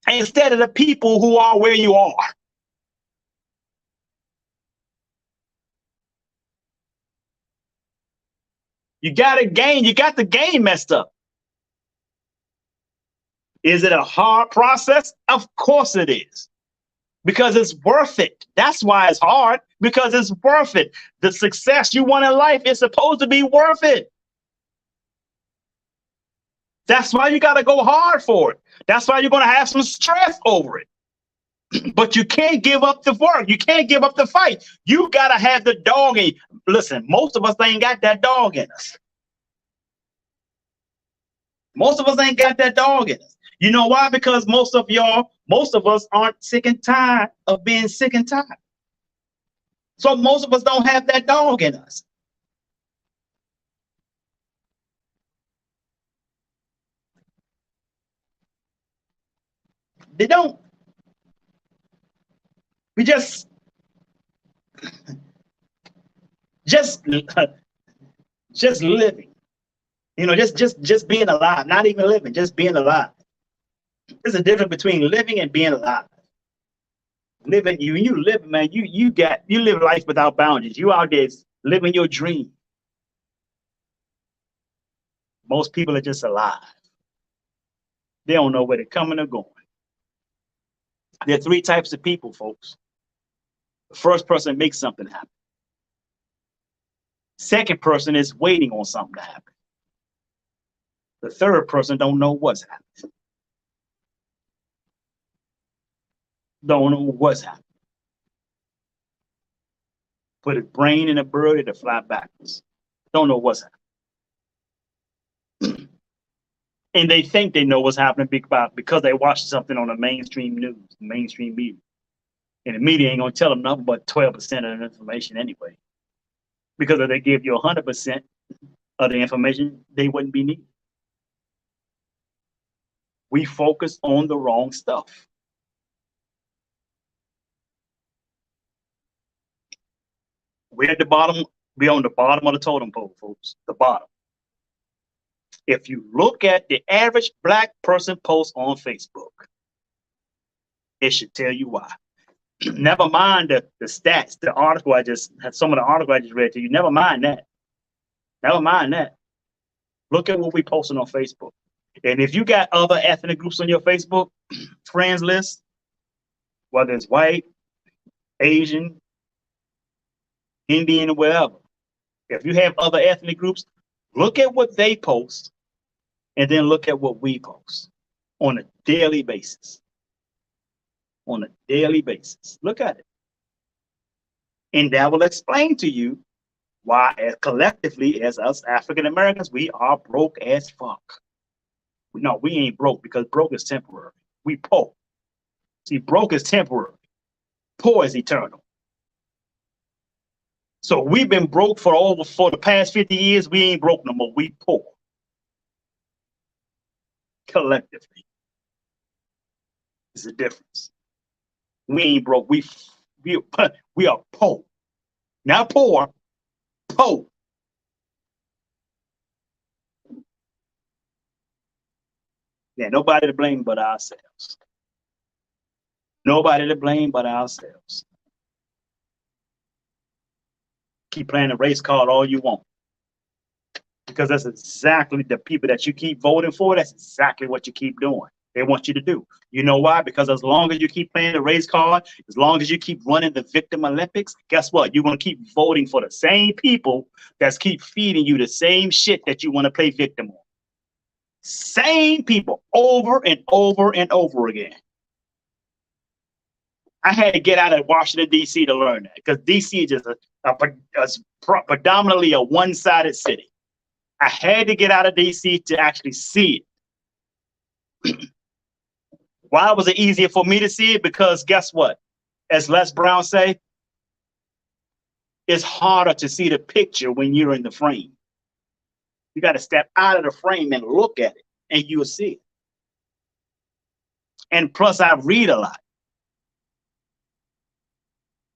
instead of the people who are where you are. You got the game messed up. Is it a hard process? Of course it is. Because it's worth it. That's why it's hard, because it's worth it. The success you want in life is supposed to be worth it. That's why you got to go hard for it. That's why you're going to have some stress over it. But you can't give up the work. You can't give up the fight. You got to have the dog in you. Listen, most of us ain't got that dog in us. Most of us ain't got that dog in us. You know why? Because most of us aren't sick and tired of being sick and tired. So most of us don't have that dog in us. They don't. We just living. You know, just being alive, not even living, just being alive. There's a difference between living and being alive. Living, you live, man, you live life without boundaries. You out there living your dream. Most people are just alive. They don't know where they're coming or going. There are three types of people, folks. The first person makes something happen. Second person is waiting on something to happen. The third person don't know what's happening. Don't know what's happening. Put his brain in a bird, it'll fly backwards. Don't know what's happening. And they think they know what's happening because they watch something on the mainstream news, the mainstream media. And the media ain't gonna tell them nothing but 12% of the information anyway. Because if they give you 100% of the information, they wouldn't be needed. We focus on the wrong stuff. We're at the bottom, we're on the bottom of the totem pole, folks. The bottom. If you look at the average Black person post on Facebook, it should tell you why. Never mind the stats, the article I just had, some of the article I just read to you. Never mind that. Never mind that. Look at what we posting on Facebook. And if you got other ethnic groups on your Facebook friends list, whether it's white, Asian, Indian, or whatever, if you have other ethnic groups, look at what they post and then look at what we post on a daily basis. On a daily basis. Look at it. And that will explain to you why, as collectively, as us African Americans, we are broke as fuck. No, we ain't broke because broke is temporary. We poor. See, broke is temporary. Poor is eternal. So we've been broke for the past 50 years. We ain't broke no more. We poor. Collectively. There's a difference. We ain't broke. We are poor. Not poor. Poor. Yeah, nobody to blame but ourselves. Nobody to blame but ourselves. Keep playing the race card all you want. Because that's exactly the people that you keep voting for, that's exactly what you keep doing. They want you to do. You know why? Because as long as you keep playing the race card, as long as you keep running the victim Olympics, guess what? You're going to keep voting for the same people that's keep feeding you the same shit that you want to play victim on. Same people over and over and over again. I had to get out of Washington, D.C. to learn that because D.C. is just predominantly a one-sided city. I had to get out of D.C. to actually see it. Why was it easier for me to see it? Because guess what? As Les Brown say, it's harder to see the picture when you're in the frame. You got to step out of the frame and look at it, and you'll see it. And plus, I read a lot.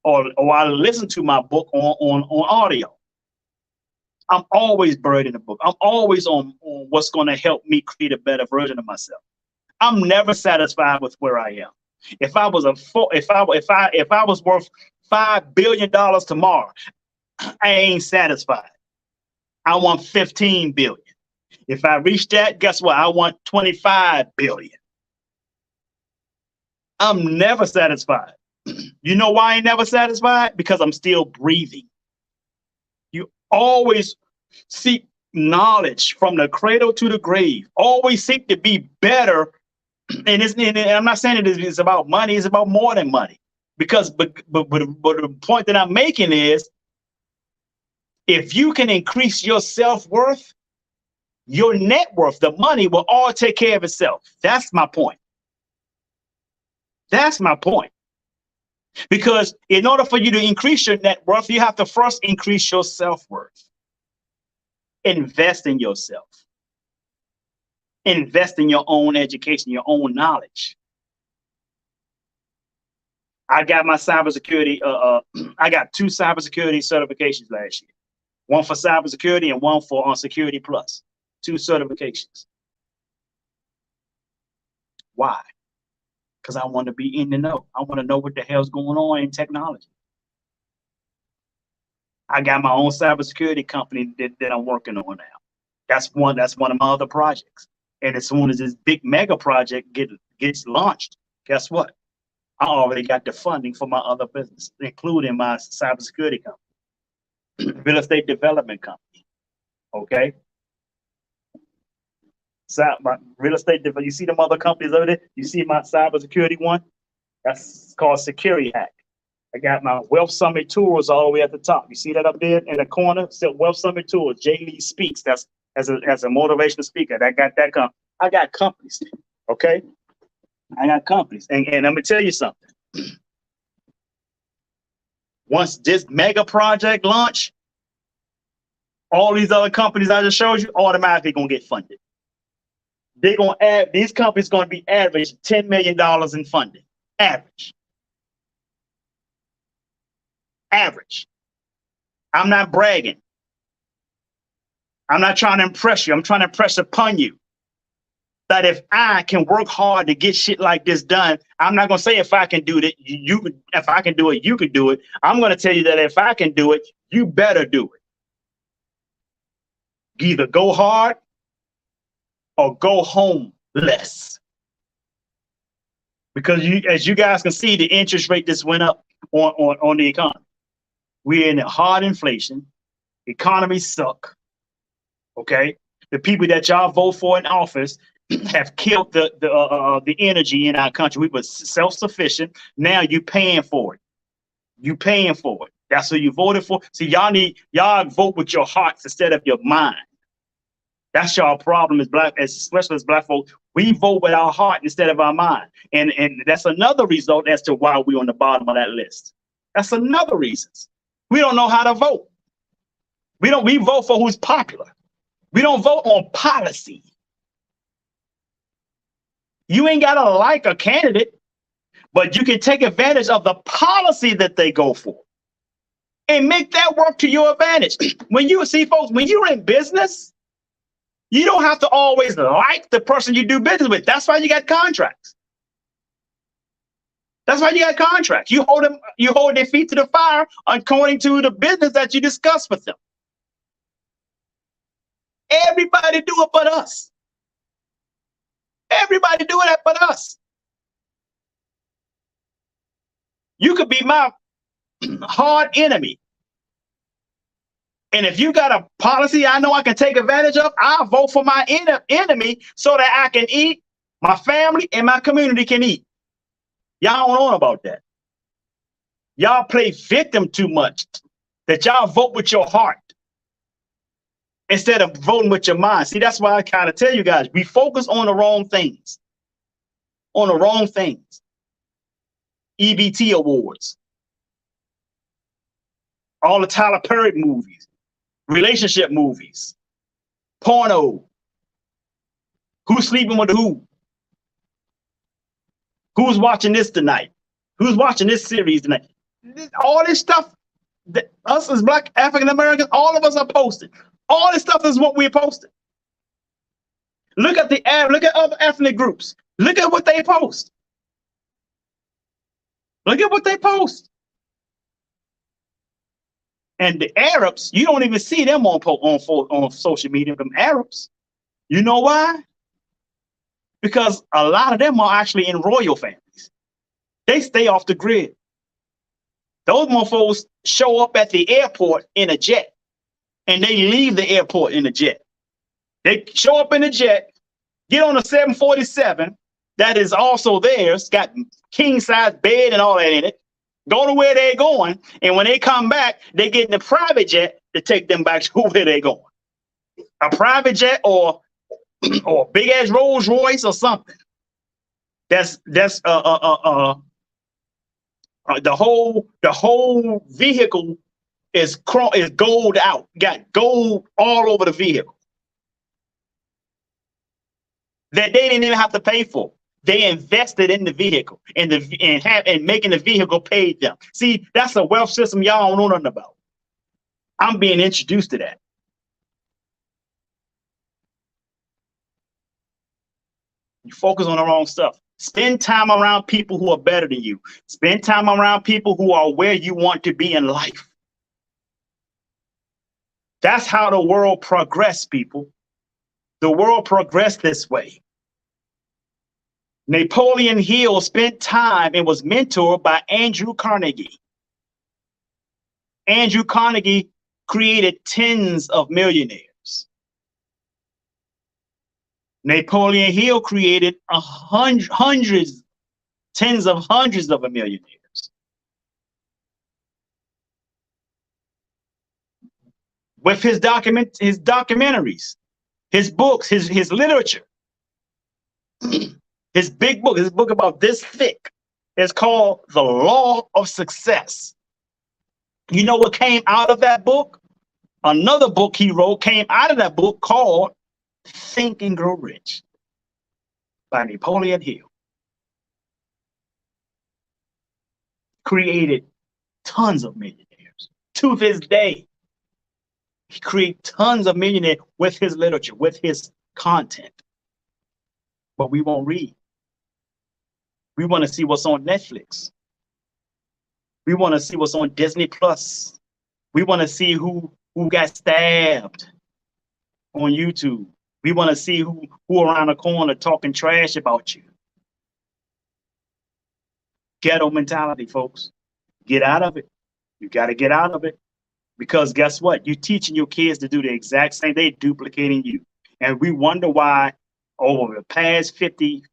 Or I listen to my book on audio. I'm always buried in the book. I'm always on what's going to help me create a better version of myself. I'm never satisfied with where I am. If I was worth $5 billion tomorrow, I ain't satisfied. I want 15 billion. If I reach that, guess what? I want 25 billion. I'm never satisfied. You know why I ain't never satisfied? Because I'm still breathing. You always seek knowledge from the cradle to the grave. Always seek to be better. And I'm not saying it's about money. It's about more than money. Because, but the point that I'm making is, if you can increase your self-worth, your net worth, the money will all take care of itself. That's my point. That's my point. Because in order for you to increase your net worth, you have to first increase your self-worth. Invest in yourself. Invest in your own education, your own knowledge. I got my cybersecurity, I got 2 cybersecurity certifications last year. One for cybersecurity and one for Security Plus. 2 certifications. Why? Because I want to be in the know. I want to know what the hell's going on in technology. I got my own cybersecurity company that I'm working on now. That's one of my other projects. And as soon as this big mega project gets launched, guess what? I already got the funding for my other business, including my cybersecurity company, real estate development company. Okay. My real estate. You see them other companies over there. You see my cybersecurity one. That's called Security Hack. I got my Wealth Summit Tours all the way at the top. You see that up there in the corner? Still Wealth Summit Tours. Jay Lee Speaks. That's as a motivational speaker. I got that I got companies. Okay, I got companies, and I'm gonna tell you something. Once this mega project launch, all these other companies I just showed you automatically gonna get funded. They're gonna add, these companies gonna be average $10 million in funding. Average. Average. I'm not bragging. I'm not trying to impress you. I'm trying to impress upon you that if I can work hard to get shit like this done, I'm not gonna say if I can do it, you could. If I can do it, you could do it. I'm gonna tell you that if I can do it, you better do it. Either go hard or go home less. Because as you guys can see, the interest rate just went up on the economy. We're in a hard inflation. Economies suck. Okay, the people that y'all vote for in office have killed the energy in our country. We were self-sufficient. Now you paying for it. You paying for it. That's who you voted for. See, y'all vote with your hearts instead of your mind. That's y'all problem as black, especially as black folks. We vote with our heart instead of our mind. And that's another result as to why we're on the bottom of that list. That's another reason. We don't know how to vote. We vote for who's popular. We don't vote on policy. You ain't got to like a candidate, but you can take advantage of the policy that they go for and make that work to your advantage. When you see folks, when you're in business, you don't have to always like the person you do business with. That's why you got contracts. That's why you got contracts. You hold their feet to the fire according to the business that you discuss with them. Everybody do it but us. Everybody do it but us. You could be my hard enemy. And if you got a policy I know I can take advantage of, I'll vote for my enemy so that I can eat, my family and my community can eat. Y'all don't know about that. Y'all play victim too much, that y'all vote with your heart instead of voting with your mind. See, that's why I kind of tell you guys, we focus on the wrong things. On the wrong things. EBT awards. All the Tyler Perry movies. Relationship movies. Porno. Who's sleeping with who? Who's watching this tonight? Who's watching this series tonight? All this stuff that us as black African Americans, all of us are posting. All this stuff is what we're posting. Look at other ethnic groups. Look at what they post. Look at what they post. And the Arabs, you don't even see them on social media, them Arabs. You know why? Because a lot of them are actually in royal families. They stay off the grid. Those mofos show up at the airport in a jet, and they leave the airport in a jet. They show up in a jet, get on a 747 that is also theirs, got king size bed and all that in it, go to where they're going, and when they come back, they get in a private jet to take them back to where they're going. A private jet or big ass Rolls Royce or something. That's the whole vehicle is gold out. Got gold all over the vehicle that they didn't even have to pay for. They invested in the vehicle and making the vehicle paid them. See, that's a wealth system y'all don't know nothing about. I'm being introduced to that. You focus on the wrong stuff. Spend time around people who are better than you. Spend time around people who are where you want to be in life. That's how the world progressed, people. The world progressed this way. Napoleon Hill spent time and was mentored by Andrew Carnegie. Andrew Carnegie created tens of millionaires. Napoleon Hill created hundreds, tens of hundreds of millionaires with his documentaries, his books, his literature, his book about this thick. It's called The Law of Success. You know what came out of that book? Another book he wrote came out of that book called Think and Grow Rich by Napoleon Hill. Created tons of millionaires. To this day, he created tons of millionaires with his literature, with his content. But we won't read. We want to see what's on Netflix. We want to see what's on Disney Plus. We want to see who got stabbed on YouTube. We want to see who around the corner talking trash about you. Ghetto mentality, folks. Get out of it. You got to get out of it. Because guess what? You're teaching your kids to do the exact same. They're duplicating you. And we wonder why over the past 50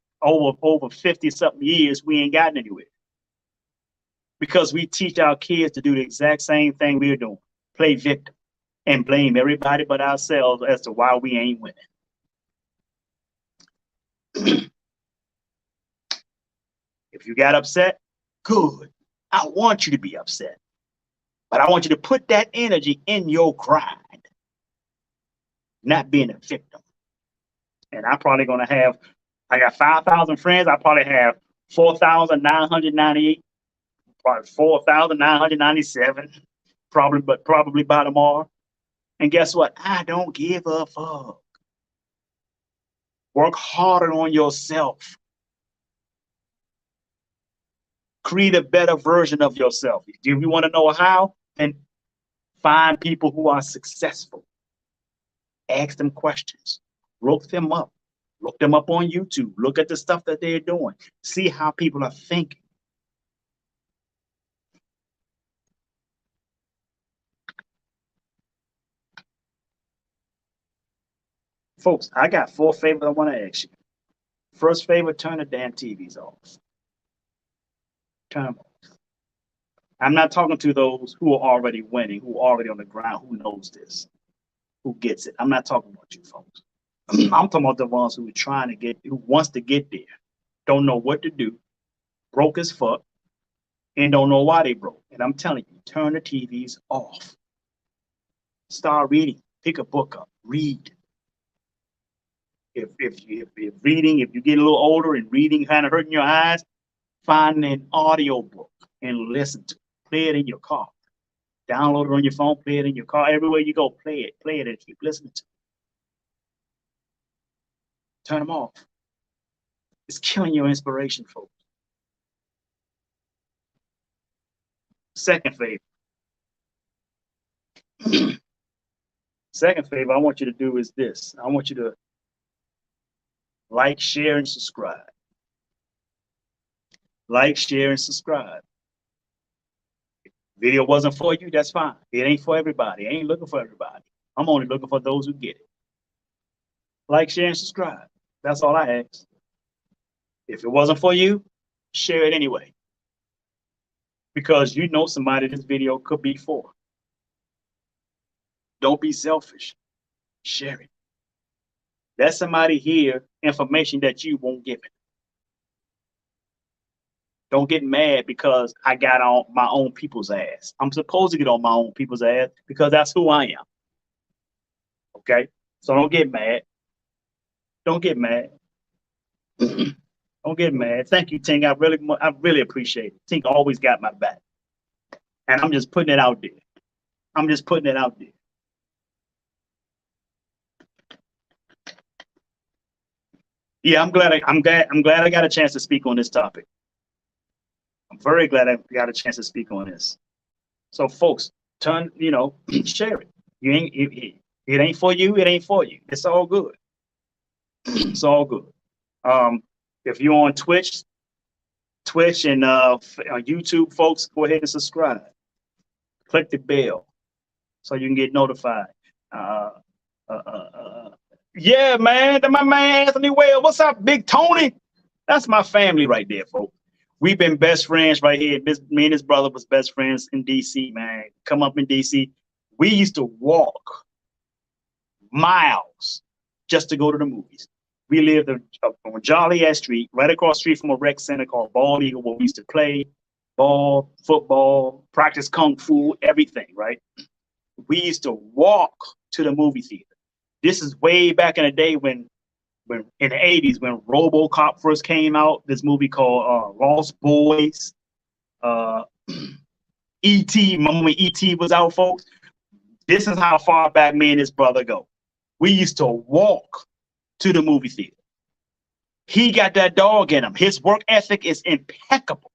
something years, we ain't gotten anywhere. Because we teach our kids to do the exact same thing we're doing. Play victim and blame everybody but ourselves as to why we ain't winning. If you got upset, good. I want you to be upset. But I want you to put that energy in your grind, not being a victim. And I'm probably going to have, I got 5,000 friends. I probably have 4,998, probably 4,997, probably by tomorrow. And guess what? I don't give a fuck. Work harder on yourself. Create a better version of yourself. If you want to know how, then find people who are successful. Ask them questions. Look them up. Look them up on YouTube. Look at the stuff that they're doing. See how people are thinking. Folks, I got 4 favors I want to ask you. First favor, turn the damn TVs off. Turn them off. I'm not talking to those who are already winning, who are already on the ground, who knows this, who gets it. I'm not talking about you folks. I'm talking about the ones who are trying to get, who wants to get there, don't know what to do, broke as fuck, and don't know why they broke. And I'm telling you, turn the TVs off. Start reading. Pick a book up. Read. If reading, if you get a little older and reading kind of hurting your eyes, find an audio book and listen to it. Play it in your car. Download it on your phone, play it in your car. Everywhere you go, play it and keep listening to it. Turn them off. It's killing your inspiration, folks. Second favor. Second favor I want you to do is this. I want you to like, share, and subscribe. Like, share, and subscribe. If the video wasn't for you, that's fine. It ain't for everybody. I ain't looking for everybody. I'm only looking for those who get it. Like, share, and subscribe. That's all I ask. If it wasn't for you, share it anyway. Because you know somebody this video could be for. Don't be selfish. Share it. Let somebody hear information that you won't give it. Don't get mad because I got on my own people's ass. I'm supposed to get on my own people's ass because that's who I am. Okay? So don't get mad. Don't get mad. Don't get mad. Thank you, Tink. I really appreciate it. Tink always got my back. And I'm just putting it out there. I'm just putting it out there. Yeah, I'm glad I got a chance to speak on this topic. I'm very glad I got a chance to speak on this. So folks, share it. It ain't for you, it ain't for you. It's all good. It's all good. If you're on Twitch and YouTube, folks, go ahead and subscribe. Click the bell so you can get notified. Yeah, man. My man Anthony Wales. What's up, Big Tony? That's my family right there, folks. We've been best friends right here. Me and his brother was best friends in DC, man. Come up in DC. We used to walk miles just to go to the movies. We lived on Joliet Street, right across the street from a rec center called Bald Eagle, where we used to play ball, football, practice kung fu, everything, right? We used to walk to the movie theater. This is way back in the day when in the 80s, when RoboCop first came out, this movie called Lost Boys, E.T., remember when E.T. was out, folks? This is how far back me and his brother go. We used to walk to the movie theater. He got that dog in him. His work ethic is impeccable.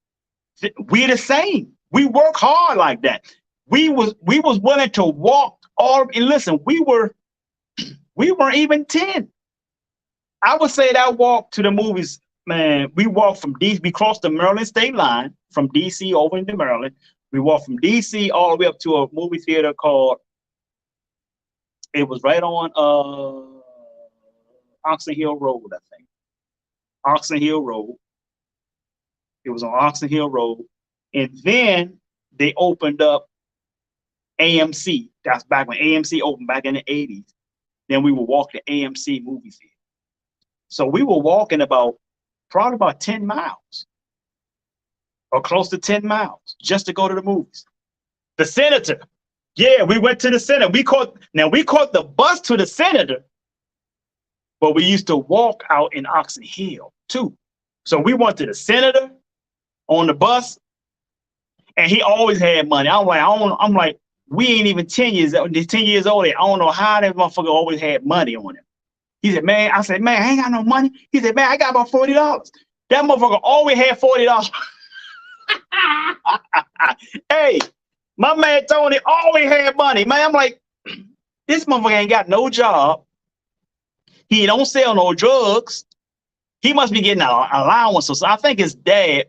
We're the same. We work hard like that. We was willing to walk all, and listen, we weren't even 10. I would say that walk to the movies, man, we walked from DC, we crossed the Maryland state line from DC over into Maryland. We walked from DC all the way up to a movie theater called, it was right on Oxon Hill Road, I think. Oxon Hill Road. It was on Oxon Hill Road. And then they opened up AMC. That's back when AMC opened back in the 80s. Then we would walk to AMC movie theater. So we were walking probably about 10 miles or close to 10 miles just to go to the movies. The Senator. Yeah, we went to the Senator. We caught the bus to the Senator, but we used to walk out in Oxon Hill too. So we went to the Senator on the bus, and he always had money. I'm like, we ain't even 10 years old. 10 years old. I don't know how that motherfucker always had money on him. He said, man, I said, man, I ain't got no money. He said, man, I got about $40. That motherfucker always had $40. Hey, my man Tony always had money. Man, I'm like, this motherfucker ain't got no job. He don't sell no drugs. He must be getting an allowance. So I think his dad,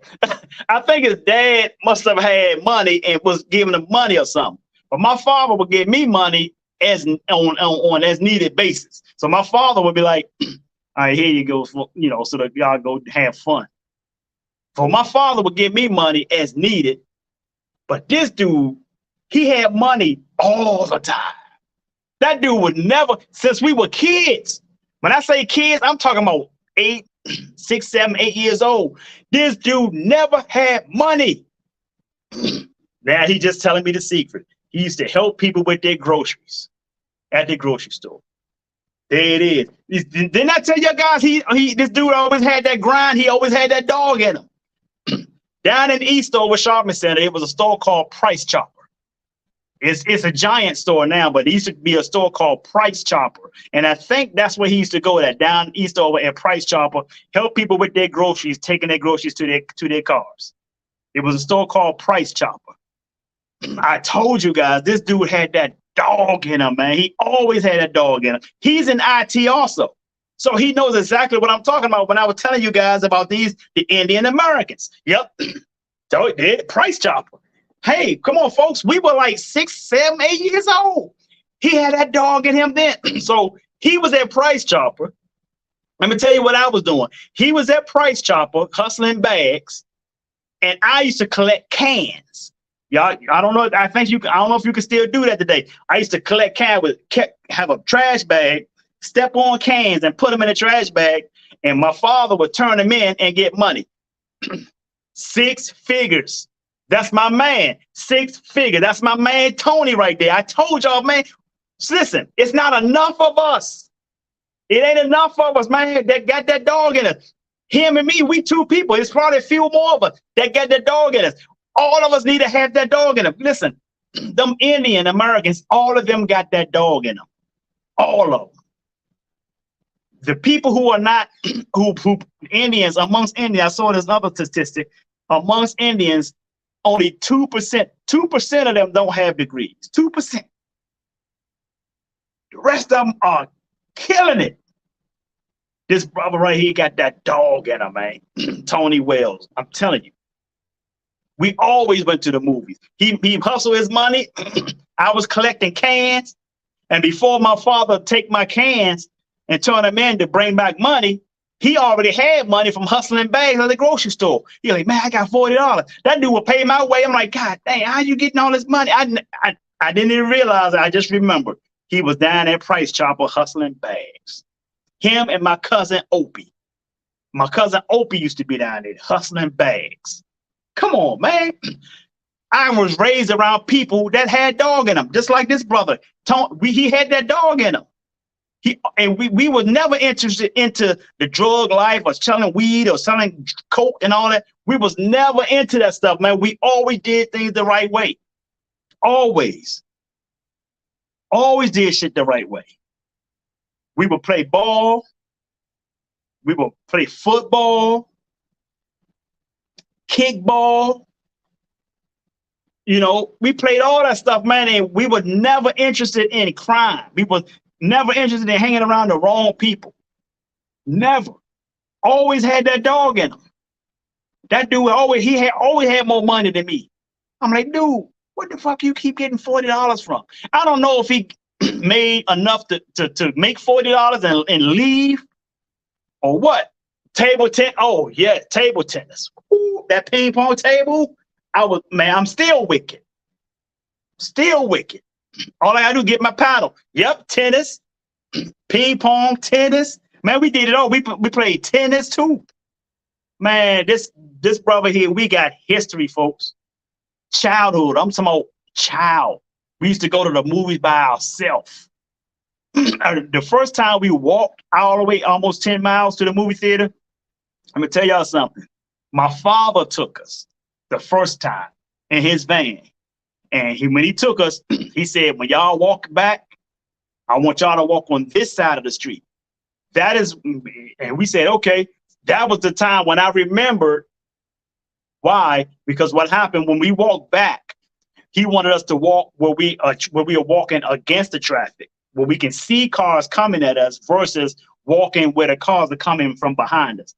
must have had money and was giving him money or something. But my father would give me money as on as needed basis. So my father would be like, all right, here you go, so that y'all go have fun. So my father would give me money as needed. But this dude, he had money all the time. That dude would never, since we were kids, when I say kids, I'm talking about 6, 7, 8 years old. This dude never had money. Now he just telling me the secret. He used to help people with their groceries at the grocery store. There it is. Didn't I tell you guys, this dude always had that grind. He always had that dog in him. Down in Eastover Shopping Center, it was a store called Price Chopper. It's a giant store now, but it used to be a store called Price Chopper. And I think that's where he used to go at, down Eastover at Price Chopper, help people with their groceries, taking their groceries to their cars. It was a store called Price Chopper. I told you guys, this dude had that dog in him, man. He always had that dog in him. He's in IT also. So he knows exactly what I'm talking about when I was telling you guys about the Indian Americans. Yep. So Price Chopper. Hey, come on, folks. We were like 6, 7, 8 years old. He had that dog in him then. So he was at Price Chopper. Let me tell you what I was doing. He was at Price Chopper hustling bags, and I used to collect cans. Y'all, I don't know. I don't know if you can still do that today. I used to collect cans have a trash bag, step on cans and put them in a trash bag, and my father would turn them in and get money. 6 figures. That's my man. 6 figures. That's my man Tony right there. I told y'all, man. Listen, it's not enough of us. It ain't enough of us, man, that got that dog in us. Him and me, we 2 people. It's probably a few more of us that got that dog in us. All of us need to have that dog in them. Listen, them Indian Americans, all of them got that dog in them. All of them. The people who are not, who Indians, amongst Indians, I saw this other statistic, amongst Indians, only 2% of them don't have degrees. 2%. The rest of them are killing it. This brother right here got that dog in him, man. Tony Wales. I'm telling you. We always went to the movies. He hustled his money. I was collecting cans. And before my father take my cans and turn them in to bring back money, he already had money from hustling bags at the grocery store. He's like, man, I got $40. That dude will pay my way. I'm like, God dang, how you getting all this money? I didn't even realize it. I just remembered he was down at Price Chopper hustling bags. Him and my cousin Opie. My cousin Opie used to be down there hustling bags. Come on, man. I was raised around people that had dog in them, just like this brother. He had that dog in him. We were never interested into the drug life or selling weed or selling coke and all that. We was never into that stuff, man. We always did things the right way. Always. Always did shit the right way. We would play ball. We would play football, kickball. You know, we played all that stuff, man, and we were never interested in crime. We were never interested in hanging around the wrong people. Never. Always had that dog in him. That dude always had more money than me. I'm like, dude, what the fuck you keep getting $40 from? I don't know if he made enough to make $40 and leave or what. Table tennis. Oh yeah, table tennis. Ooh, that ping pong table. I'm still wicked. Still wicked. All I gotta do is get my paddle. Yep, tennis, ping pong, tennis. Man, we did it all. We played tennis too. Man, this brother here, we got history, folks. Childhood. I'm talking about child. We used to go to the movies by ourselves. The first time we walked all the way almost 10 miles to the movie theater, I'm gonna tell y'all something. My father took us the first time in his van. And when he took us, he said, when y'all walk back, I want y'all to walk on this side of the street. That is, and we said, okay. That was the time when I remembered why, because what happened when we walked back, he wanted us to walk where we are walking against the traffic, where we can see cars coming at us versus walking where the cars are coming from behind us.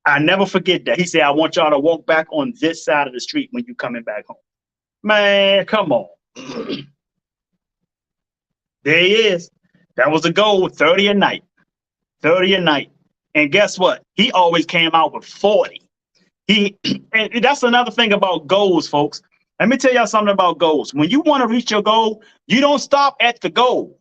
I never forget that. He said, I want y'all to walk back on this side of the street when you're coming back home. Man, come on. There he is. That was the goal, 30 a night. 30 a night. And guess what? He always came out with 40. And that's another thing about goals, folks. Let me tell y'all something about goals. When you want to reach your goal, you don't stop at the goal.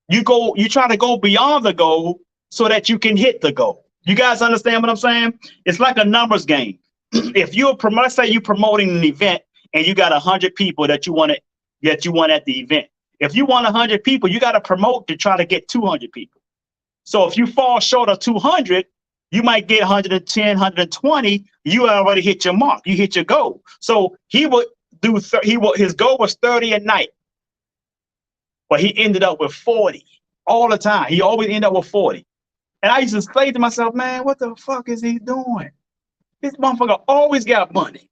You try to go beyond the goal so that you can hit the goal. You guys understand what I'm saying? It's like a numbers game. If let's say you're promoting an event and you got 100 people that you want at the event. If you want 100 people, you got to promote to try to get 200 people. So if you fall short of 200, you might get 110, 120. You already hit your mark. You hit your goal. So he would do. His goal was 30 a night, but he ended up with 40 all the time. He always ended up with 40. And I used to say to myself, man, what the fuck is he doing? This motherfucker always got money.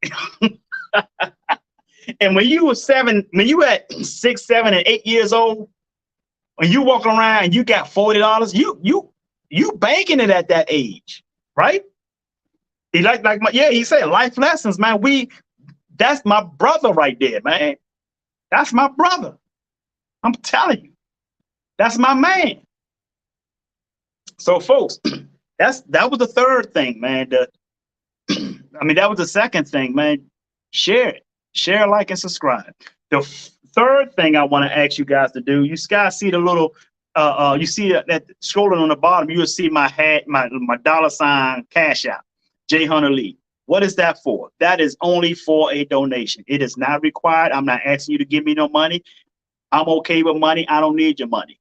And when you at 6, 7, and 8 years old, when you walk around and you got $40, you banking it at that age, right? He he said life lessons, man. That's my brother right there, man. That's my brother. I'm telling you, that's my man. So, folks, that was the third thing, man. That was the second thing, man. Share it. Share, like, and subscribe. The third thing I want to ask you guys to do, you guys see the little, you see that scrolling on the bottom, you will see my $ Cash App, J Hunter Lee. What is that for? That is only for a donation. It is not required. I'm not asking you to give me no money. I'm okay with money. I don't need your money.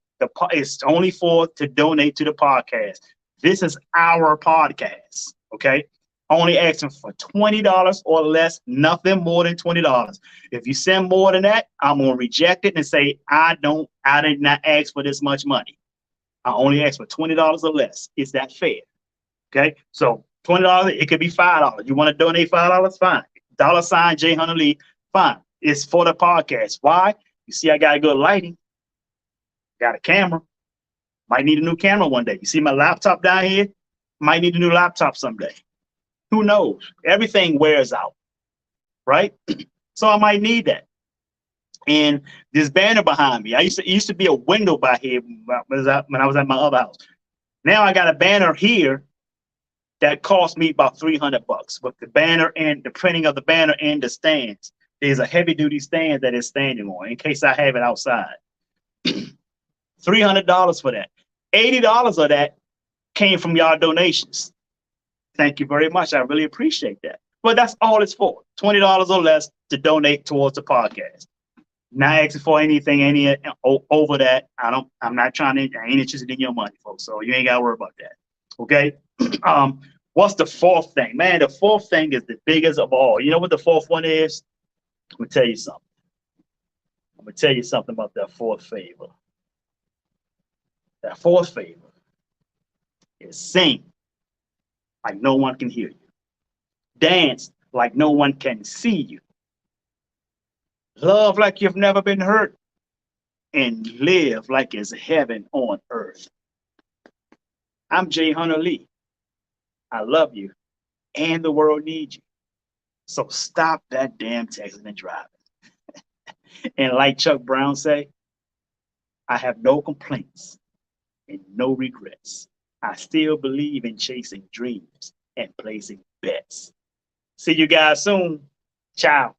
It's only to donate to the podcast. This is our podcast, okay? Only asking for $20 or less, nothing more than $20. If you send more than that, I'm gonna reject it and say I did not ask for this much money. I only ask for $20 or less. Is that fair? Okay, so $20, it could be $5. You want to donate $5? Fine. $ J Hunter Lee, fine. It's for the podcast. Why? You see, I got good lighting. Got a camera. Might need a new camera one day. You see my laptop down here? Might need a new laptop someday. Who knows? Everything wears out, right? So I might need that. And this banner behind me, it used to be a window by here when I was at my other house. Now I got a banner here that cost me about $300 with the banner and the printing of the banner and the stands. There's a heavy duty stand that is standing on in case I have it outside. $300 for that. $80 of that came from y'all donations. Thank you very much. I really appreciate that. But that's all it's for. $20 or less to donate towards the podcast. Not asking for anything over that. I'm not trying to, I ain't interested in your money, folks. So you ain't gotta worry about that. Okay. What's the fourth thing? Man, the fourth thing is the biggest of all. You know what the fourth one is? I'm gonna tell you something. I'm gonna tell you something about that fourth favor. That fourth favor is sing like no one can hear you. Dance like no one can see you. Love like you've never been hurt. And live like it's heaven on earth. I'm Jay Hunter Lee. I love you, and the world needs you. So stop that damn texting and driving. And like Chuck Brown say, I have no complaints and no regrets. I still believe in chasing dreams and placing bets. See you guys soon. Ciao.